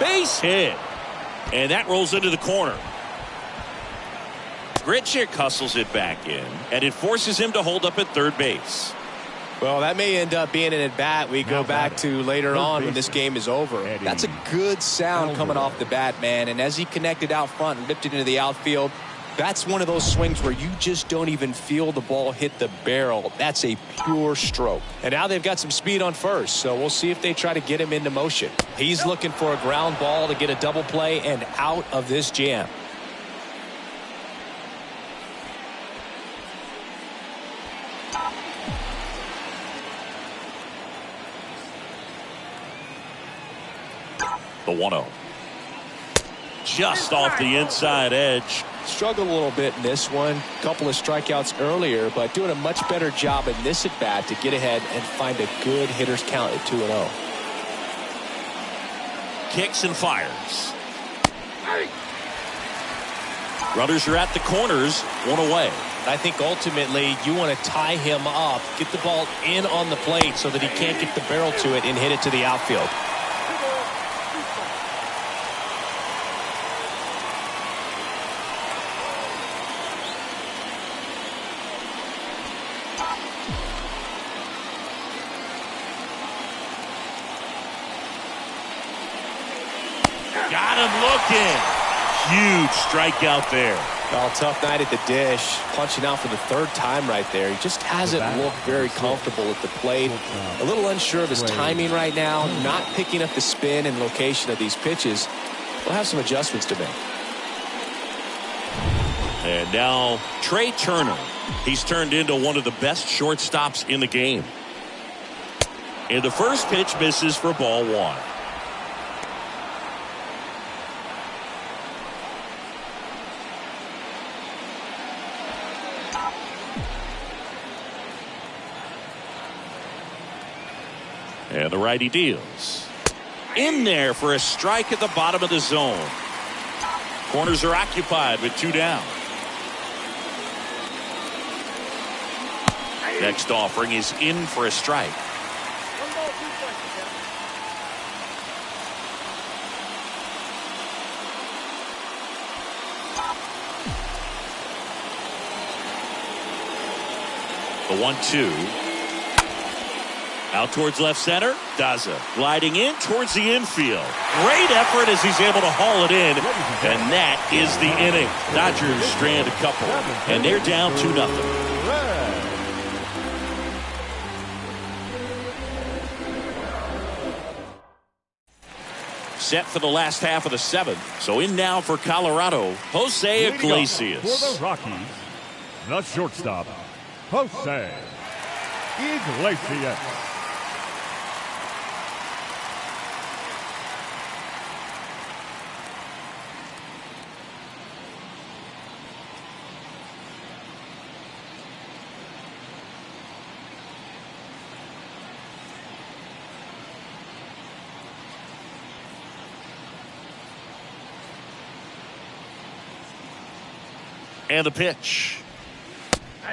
Base hit. And that rolls into the corner. Grichuk hustles it back in, and it forces him to hold up at third base. Well, that may end up being an at-bat we go back to later on when this game is over. That's a good sound coming off the bat, man. And as he connected out front and ripped it into the outfield, that's one of those swings where you just don't even feel the ball hit the barrel. That's a pure stroke. And now they've got some speed on first, so we'll see if they try to get him into motion. He's looking for a ground ball to get a double play and out of this jam. The 1-0. Just off the inside edge. Struggled a little bit in this one. Couple of strikeouts earlier, but doing a much better job in this at-bat to get ahead and find a good hitter's count at 2-0. Kicks and fires. Runners are at the corners, one away. I think ultimately you want to tie him up, get the ball in on the plate so that he can't get the barrel to it and hit it to the outfield. Got him looking. Huge strikeout there. Well, tough night at the dish. Punching out for the third time right there. He just hasn't looked very comfortable at the plate. A little unsure of his timing right now. Not picking up the spin and location of these pitches. We'll have some adjustments to make. And now Trey Turner. He's turned into one of the best shortstops in the game. And the first pitch misses for ball one. And the righty deals. In there for a strike at the bottom of the zone. Corners are occupied with 2 down. Next offering is in for a strike. The 1-2. Out towards left center. Daza gliding in towards the infield. Great effort as he's able to haul it in. And that is the inning. Dodgers strand a couple. And they're down 2-0. Set for the last half of the 7th. So in now for Colorado, Jose Iglesias. For the Rockies, the shortstop, Jose Iglesias. And the pitch.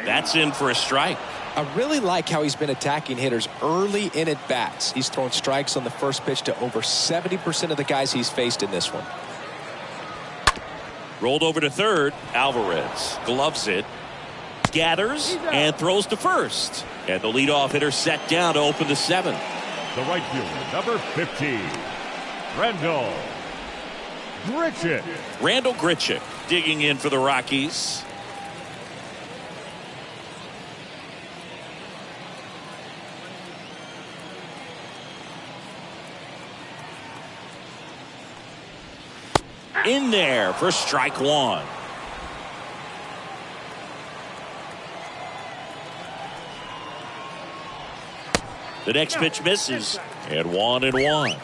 That's in for a strike. I really like how he's been attacking hitters early in at bats. He's thrown strikes on the first pitch to over 70% of the guys he's faced in this one. Rolled over to third. Alvarez gloves it. Gathers and throws to first. And the leadoff hitter set down to open the 7th. The right fielder, number 15, Randall Grichuk. Randall Grichuk digging in for the Rockies. In there for strike one. The next pitch misses. And 1-1.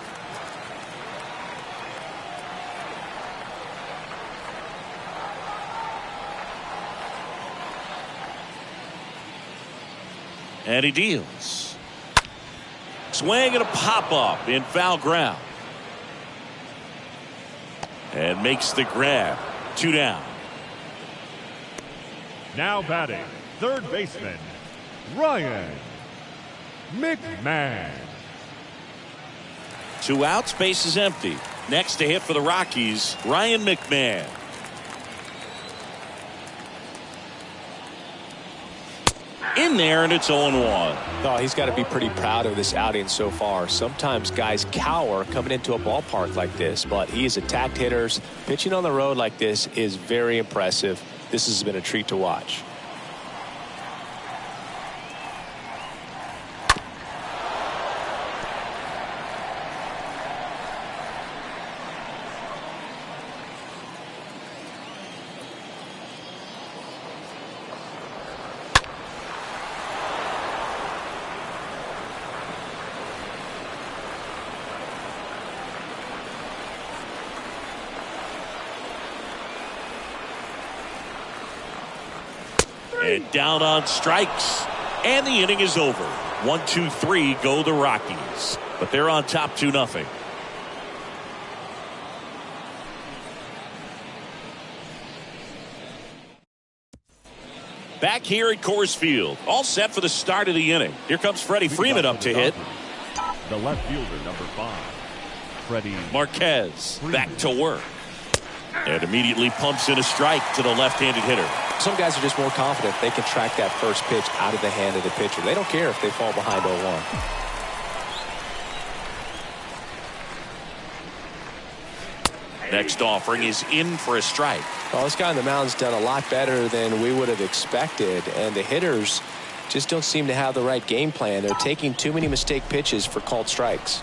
And he deals. Swing and a pop-up in foul ground. And makes the grab. 2 down. Now batting, third baseman, Ryan McMahon. 2 outs, base is empty. Next to hit for the Rockies, Ryan McMahon. In there, and it's 0-1. Oh, he's got to be pretty proud of this outing so far. Sometimes guys cower coming into a ballpark like this, but he has attacked hitters. Pitching on the road like this is very impressive. This has been a treat to watch. And down on strikes. And the inning is over. 1-2-3 go the Rockies. But they're on top 2-0. Back here at Coors Field. All set for the start of the inning. Here comes Freddie Freeman up to hit. The left fielder, number 5. Freddie Marquez back to work. And immediately pumps in a strike to the left-handed hitter. Some guys are just more confident they can track that first pitch out of the hand of the pitcher. They don't care if they fall behind 0-1. Next offering is in for a strike. Well, this guy on the mound's done a lot better than we would have expected, and the hitters just don't seem to have the right game plan. They're taking too many mistake pitches for called strikes.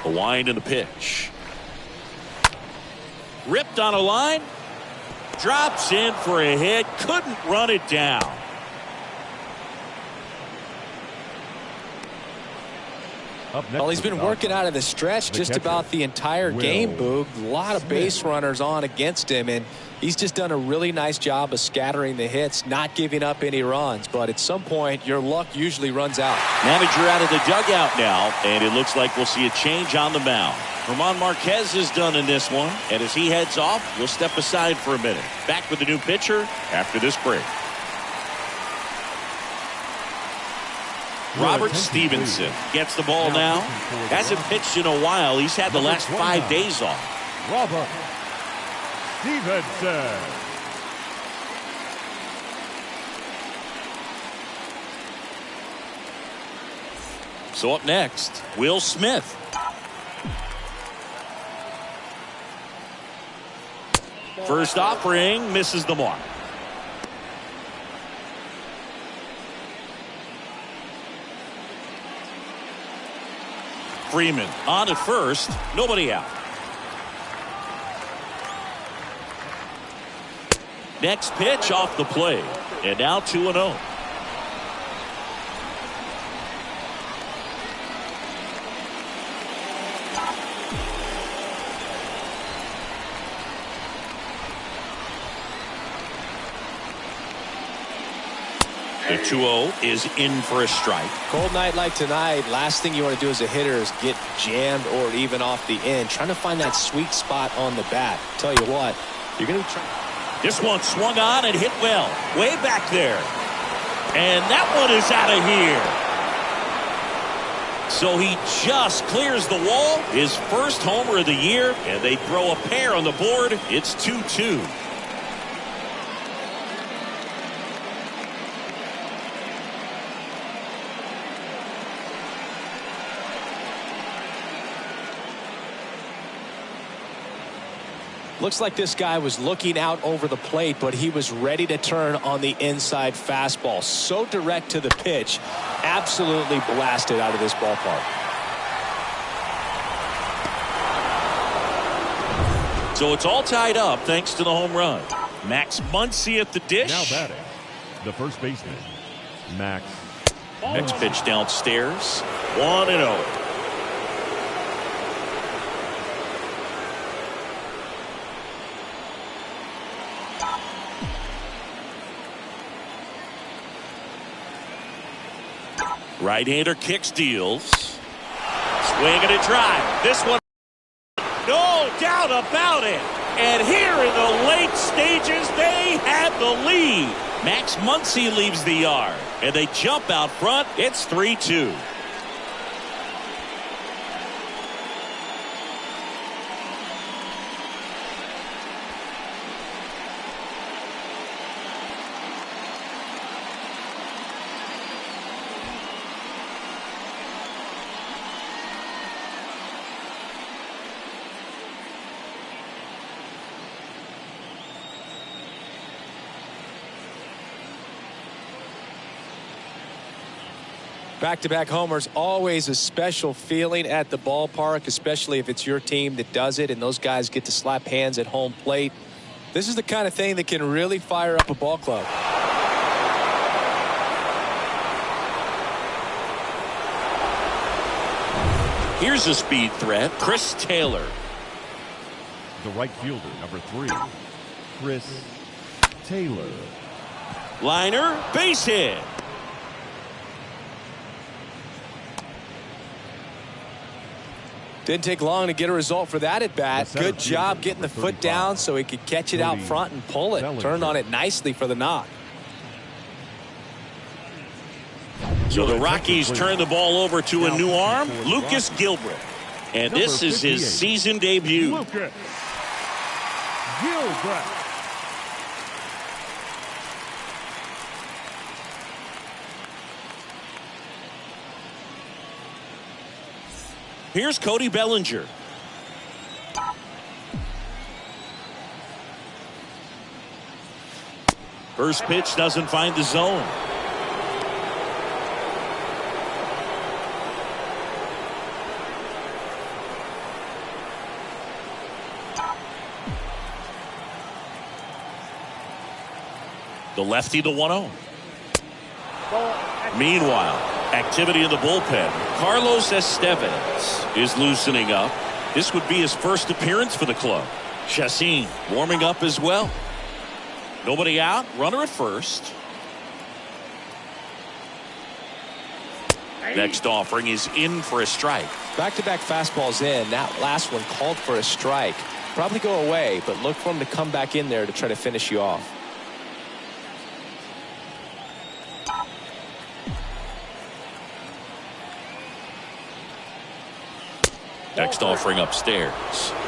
The wind and the pitch. Ripped on a line. Drops in for a hit. Couldn't run it down. Well, he's been working out of the stretch just about the entire game, Boog. A lot of base runners on against him, and he's just done a really nice job of scattering the hits, not giving up any runs. But at some point, your luck usually runs out. Manager out of the dugout now, and it looks like we'll see a change on the mound. Ramon Marquez is done in this one, and as he heads off, we'll step aside for a minute. Back with the new pitcher after this break. Robert Stevenson gets the ball now. Hasn't pitched in a while. He's had the last 5 days off. Robert Stevenson. So up next, Will Smith. First offering misses the mark. Freeman on at first, nobody out. Next pitch off the plate, and now 2-0. The 2-0 is in for a strike. Cold night like tonight, last thing you want to do as a hitter is get jammed or even off the end. Trying to find that sweet spot on the bat. Tell you what, you're going to be trying. This one swung on and hit well. Way back there. And that one is out of here. So he just clears the wall. His first homer of the year. And they throw a pair on the board. It's 2-2. Looks like this guy was looking out over the plate, but he was ready to turn on the inside fastball. So direct to the pitch. Absolutely blasted out of this ballpark. So it's all tied up thanks to the home run. Max Muncy at the dish. Now batting, the first baseman, Max. Next pitch downstairs. 1-0. Right-hander kicks, deals. Swing and a drive. This one, no doubt about it. And here in the late stages, they had the lead. Max Muncy leaves the yard, and they jump out front. It's 3-2. Back-to-back homers, always a special feeling at the ballpark, especially if it's your team that does it and those guys get to slap hands at home plate. This is the kind of thing that can really fire up a ball club. Here's a speed threat, Chris Taylor. The right fielder, number 3, Chris Taylor. Liner, base hit. Didn't take long to get a result for that at bat. Good job getting the foot down so he could catch it out front and pull it. Turned on it nicely for the knock. So the Rockies turn the ball over to a new arm, Lucas Gilbert. And this is his season debut. Lucas Gilbert. Here's Cody Bellinger. First pitch doesn't find the zone. The lefty, the 1-0. Meanwhile, activity in the bullpen. Carlos Estevez is loosening up. This would be his first appearance for the club. Chacin warming up as well. Nobody out. Runner at first. Next offering is in for a strike. Back-to-back fastballs in. That last one called for a strike. Probably go away, but look for him to come back in there to try to finish you off. Next offering upstairs.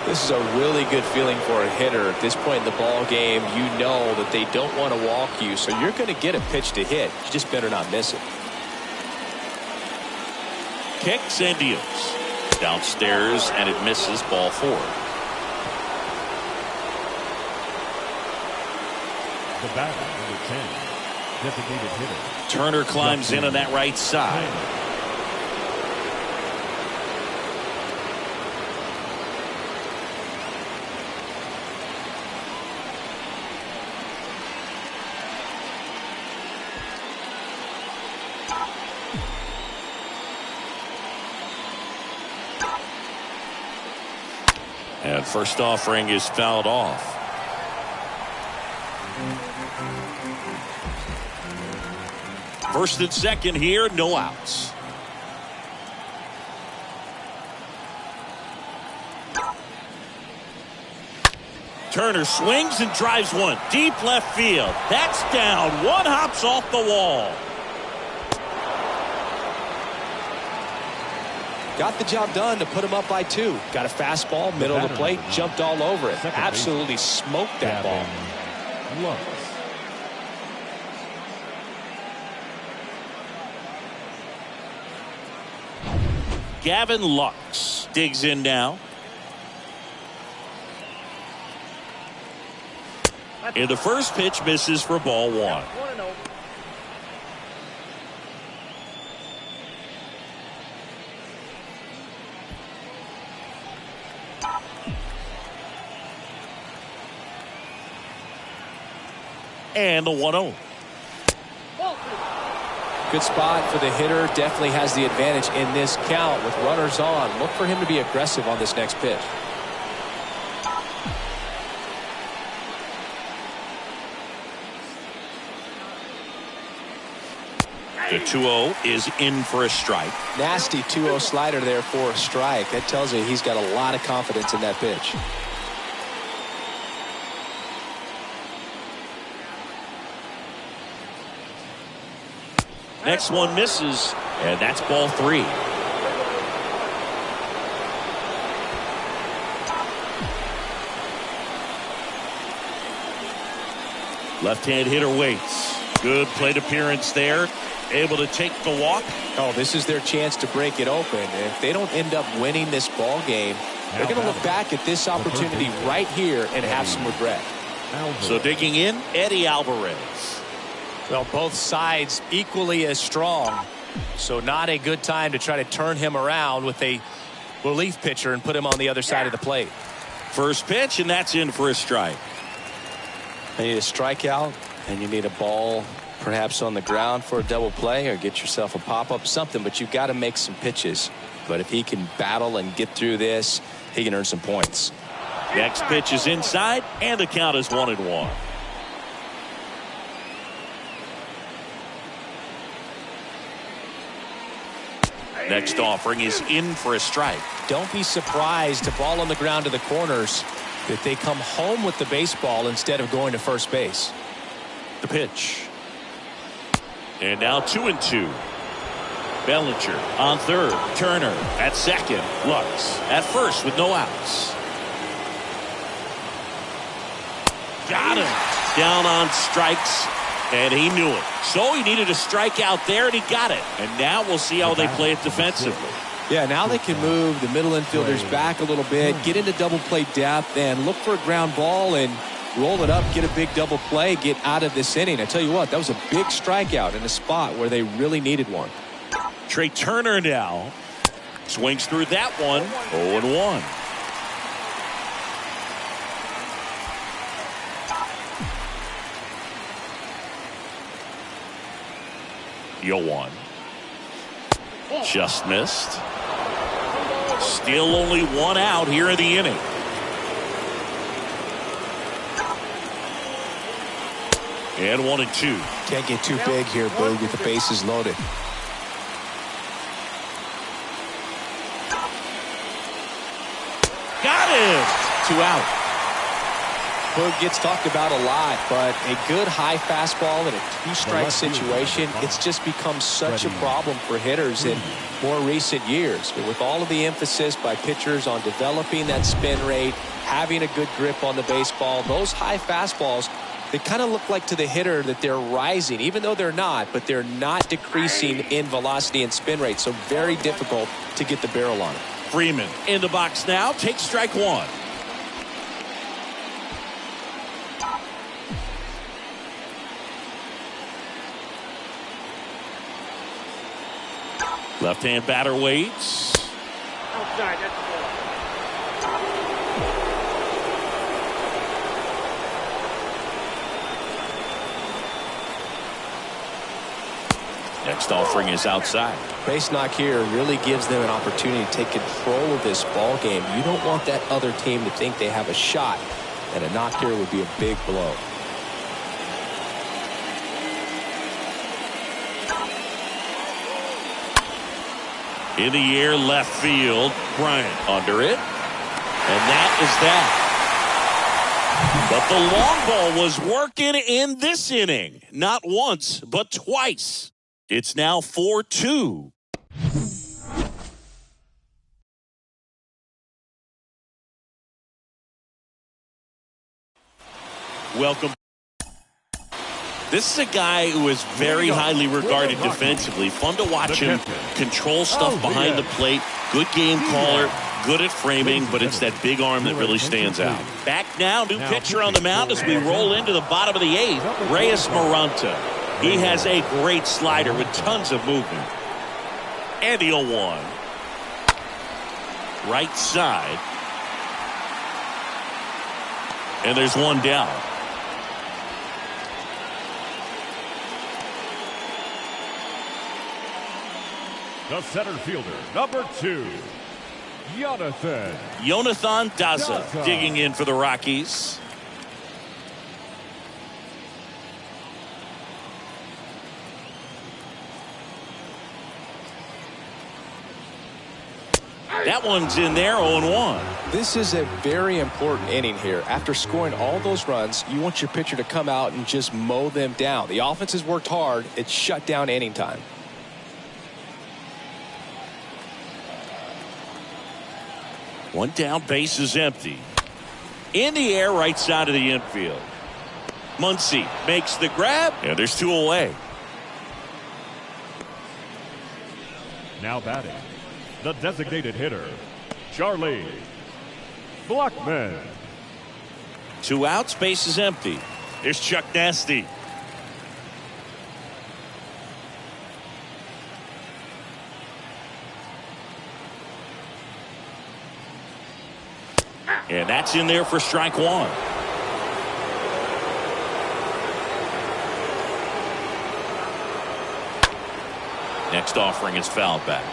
This is a really good feeling for a hitter at this point in the ball game. You know that they don't want to walk you, so you're going to get a pitch to hit. You just better not miss it. Kicks and deals. Downstairs, and it misses. Ball 4. The batter, number 10, designated hitter. Turner climbs in on that right side. And first offering is fouled off. First and second here, no outs. Turner swings and drives one deep left field. That's down. One hops off the wall. Got the job done to put him up by 2. Got a fastball, middle of the plate, jumped all over it. Absolutely smoked that ball. Lux. Gavin Lux digs in now. And the first pitch misses for ball 1. And the 1-0. Good spot for the hitter. Definitely has the advantage in this count with runners on. Look for him to be aggressive on this next pitch. The 2-0 is in for a strike. Nasty 2-0 slider there for a strike. That tells you he's got a lot of confidence in that pitch. Next one misses, and that's ball 3. Left-hand hitter waits. Good plate appearance there. Able to take the walk. Oh, this is their chance to break it open. And if they don't end up winning this ball game, they're going to look back at this opportunity right here and have some regret. So digging in, Eddie Alvarez. Well, both sides equally as strong. So not a good time to try to turn him around with a relief pitcher and put him on the other side of the plate. First pitch, and that's in for a strike. You need a strikeout, and you need a ball perhaps on the ground for a double play, or get yourself a pop-up, something, but you've got to make some pitches. But if he can battle and get through this, he can earn some points. Next pitch is inside, and the count is 1-1. Next offering is in for a strike. Don't be surprised to ball on the ground to the corners that they come home with the baseball instead of going to first base. The pitch. And now 2-2. Bellinger on third. Turner at second. Lux at first with no outs. Got him. Down on strikes, and he knew it. So he needed a strikeout there, and he got it. And now we'll see how they play it defensively. Yeah, now they can move the middle infielders back a little bit, get into double play depth, and look for a ground ball and roll it up, get a big double play, get out of this inning. I tell you what, that was a big strikeout in a spot where they really needed one. Trey Turner now swings through that one. 0-1. Yoan just missed. Still only one out here in the inning. And 1-2. Can't get too big here, Boog, with the bases loaded. Got him. 2 out. Boog gets talked about a lot, but a good high fastball in a 2-strike situation, it's just become such a problem for hitters in more recent years. But with all of the emphasis by pitchers on developing that spin rate, having a good grip on the baseball, those high fastballs, they kind of look like to the hitter that they're rising, even though they're not, but they're not decreasing in velocity and spin rate, so very difficult to get the barrel on it. Freeman in the box now, takes strike one. Left-hand batter waits. Outside, that's the ball. Next offering is outside. Base knock here really gives them an opportunity to take control of this ball game. You don't want that other team to think they have a shot, and a knock here would be a big blow. In the air, left field. Bryant under it. And that is that. But the long ball was working in this inning. Not once, but twice. It's now 4-2. Welcome. This is a guy who is very highly regarded defensively. Fun to watch him control stuff behind the plate. Good game caller. Good at framing, but it's that big arm that really stands out. Back now, new pitcher on the mound as we roll into the bottom of the 8th. Reyes Maranta. He has a great slider with tons of movement. And the 0-1. Right side. And there's one down. The center fielder, number 2, Jonathan Daza digging in for the Rockies. That one's in there, 0-1. This is a very important inning here. After scoring all those runs, you want your pitcher to come out and just mow them down. The offense has worked hard. It's shut down inning time. One down, base is empty. In the air, right side of the infield. Muncy makes the grab, and there's 2 away. Now batting, the designated hitter, Charlie Blackmon. 2 outs, base is empty. Here's Chuck Nasty. And that's in there for strike 1. Next offering is fouled back.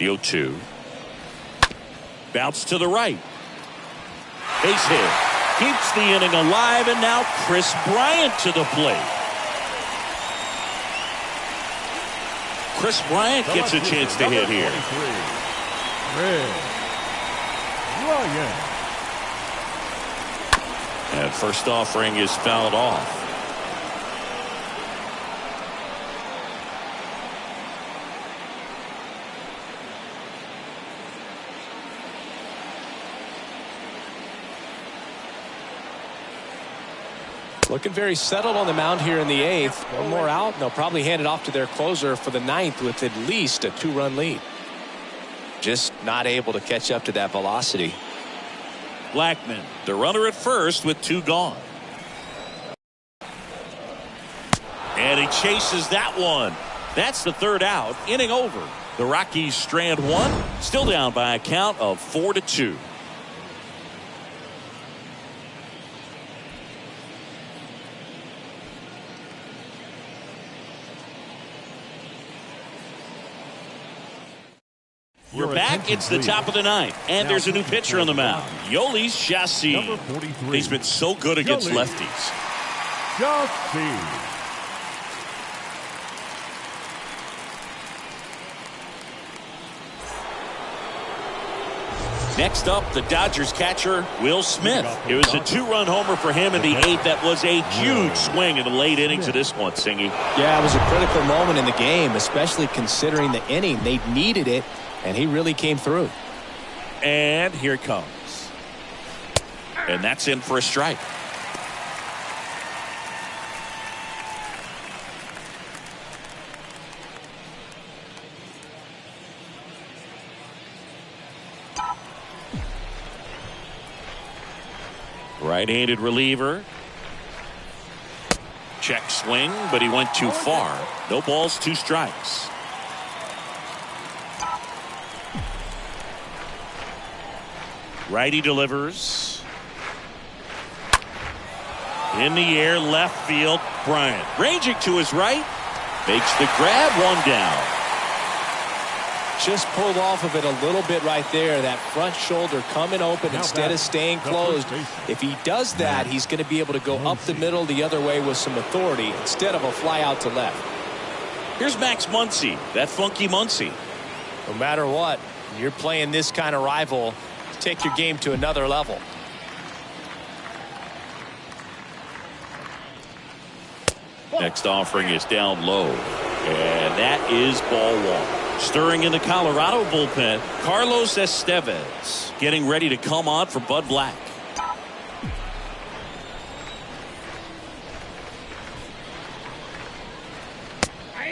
The 0-2. Bounce to the right. Base hit. Keeps the inning alive, and now Chris Bryant to the plate. Chris Bryant gets a chance to hit here. And first offering is fouled off. Looking very settled on the mound here in the 8th. One more out, and they'll probably hand it off to their closer for the 9th with at least a 2-run lead. Just not able to catch up to that velocity. Blackman, the runner at first with 2 gone. And he chases that one. That's the 3rd out. Inning over. The Rockies strand 1. Still down by a count of 4-2. We're back. It's the top of the 9th. And there's a new pitcher on the mound. Yolis Chassis. He's been so good against lefties. Chassis. Next up, the Dodgers catcher, Will Smith. It was a 2-run homer for him in the 8th. That was a huge swing in the late innings of this one, Singy. Yeah, it was a critical moment in the game, especially considering the inning. They needed it, and he really came through. And here it comes. And that's in for a strike. Right-handed reliever. Check swing, but he went too far. No balls, 2 strikes. Righty delivers. In the air, left field. Bryant ranging to his right. Makes the grab, 1 down. Just pulled off of it a little bit right there. That front shoulder coming open instead of staying closed. If he does that, he's going to be able to go up the middle the other way with some authority instead of a fly out to left. Here's Max Muncy, that funky Muncy. No matter what, you're playing this kind of rival, take your game to another level. Next offering is down low. And that is ball 1. Stirring in the Colorado bullpen, Carlos Estevez getting ready to come on for Bud Black.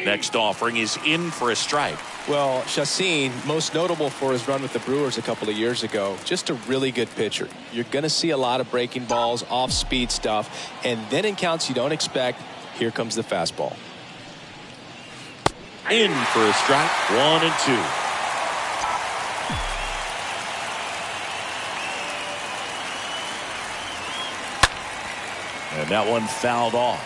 Next offering is in for a strike. Well, Chassin, most notable for his run with the Brewers a couple of years ago, just a really good pitcher. You're going to see a lot of breaking balls, off-speed stuff, and then in counts you don't expect, here comes the fastball. In for a strike, 1 and 2. And that one fouled off.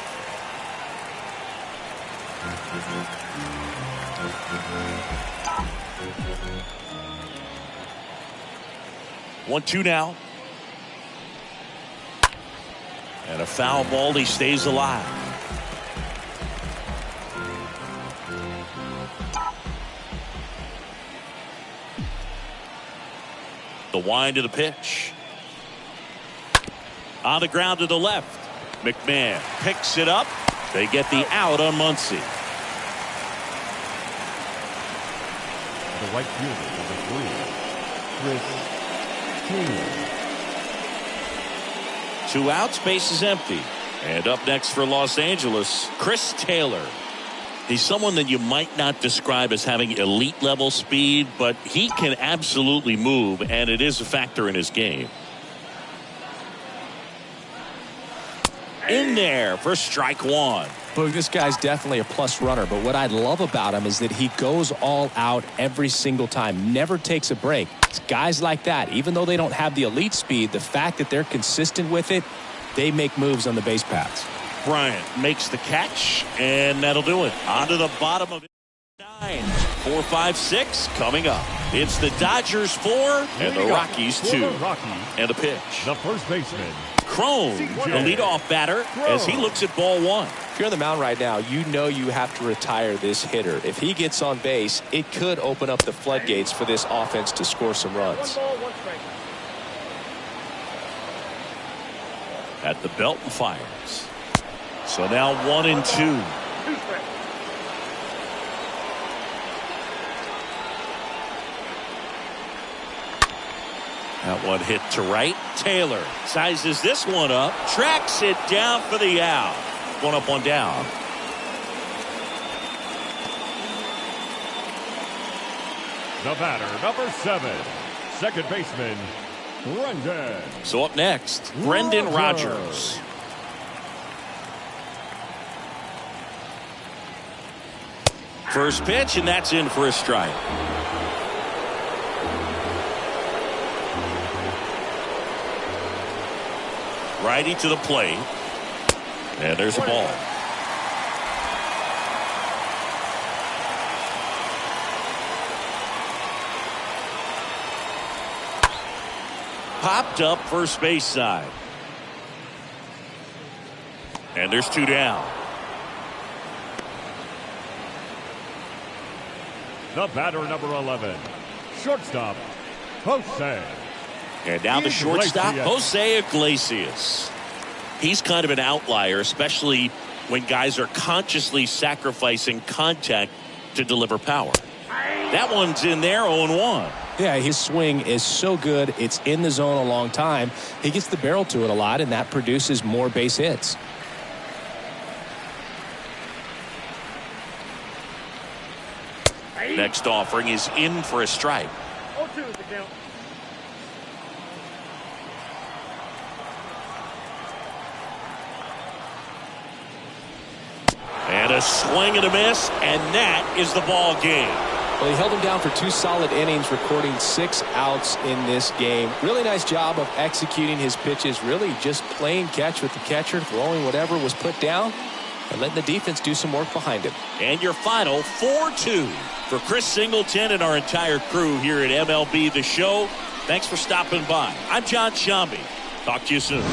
One, 2 now. And a foul ball. He stays alive. The wind of the pitch. On the ground to the left. McMahon picks it up. They get the out on Muncy. The right fielder, number 3, Chris Taylor. 2 outs, base is empty. And up next for Los Angeles, Chris Taylor. He's someone that you might not describe as having elite level speed, but he can absolutely move, and it is a factor in his game. In there for strike 1. Look, this guy's definitely a plus runner, but what I love about him is that he goes all out every single time, never takes a break. It's guys like that, even though they don't have the elite speed, the fact that they're consistent with it, they make moves on the base paths. Bryant makes the catch, and that'll do it. On to the bottom of 9. 4, 5, 6 coming up. It's the Dodgers 4 and the Rockies 2. And the pitch. The first baseman, Crone, the leadoff batter, as he looks at ball 1. If you're on the mound right now, you know you have to retire this hitter. If he gets on base, it could open up the floodgates for this offense to score some runs. 1 ball, 1 strike. At the belt and fires. So now 1 and 2. 2 strikes. That one hit to right. Taylor sizes this one up, tracks it down for the out. 1 up, 1 down. the batter, number 7, second baseman, Brendan. So up next, Brendan Rodgers. First pitch, and that's in for a strike. Righty to the plate. And there's a ball. Popped up first base side. And there's 2 down. The batter, number 11, shortstop, Jose. And now the shortstop, Jose Iglesias. He's kind of an outlier, especially when guys are consciously sacrificing contact to deliver power. That one's in there, 0-1. Yeah, his swing is so good. It's in the zone a long time. He gets the barrel to it a lot, and that produces more base hits. Next offering is in for a strike. 0-2 is the count. And a swing and a miss, and that is the ball game. Well, he held him down for 2 solid innings, recording 6 outs in this game. Really nice job of executing his pitches, really just playing catch with the catcher, throwing whatever was put down, and letting the defense do some work behind him. And your final 4-2 for Chris Singleton and our entire crew here at MLB The Show. Thanks for stopping by. I'm John Shambi. Talk to you soon.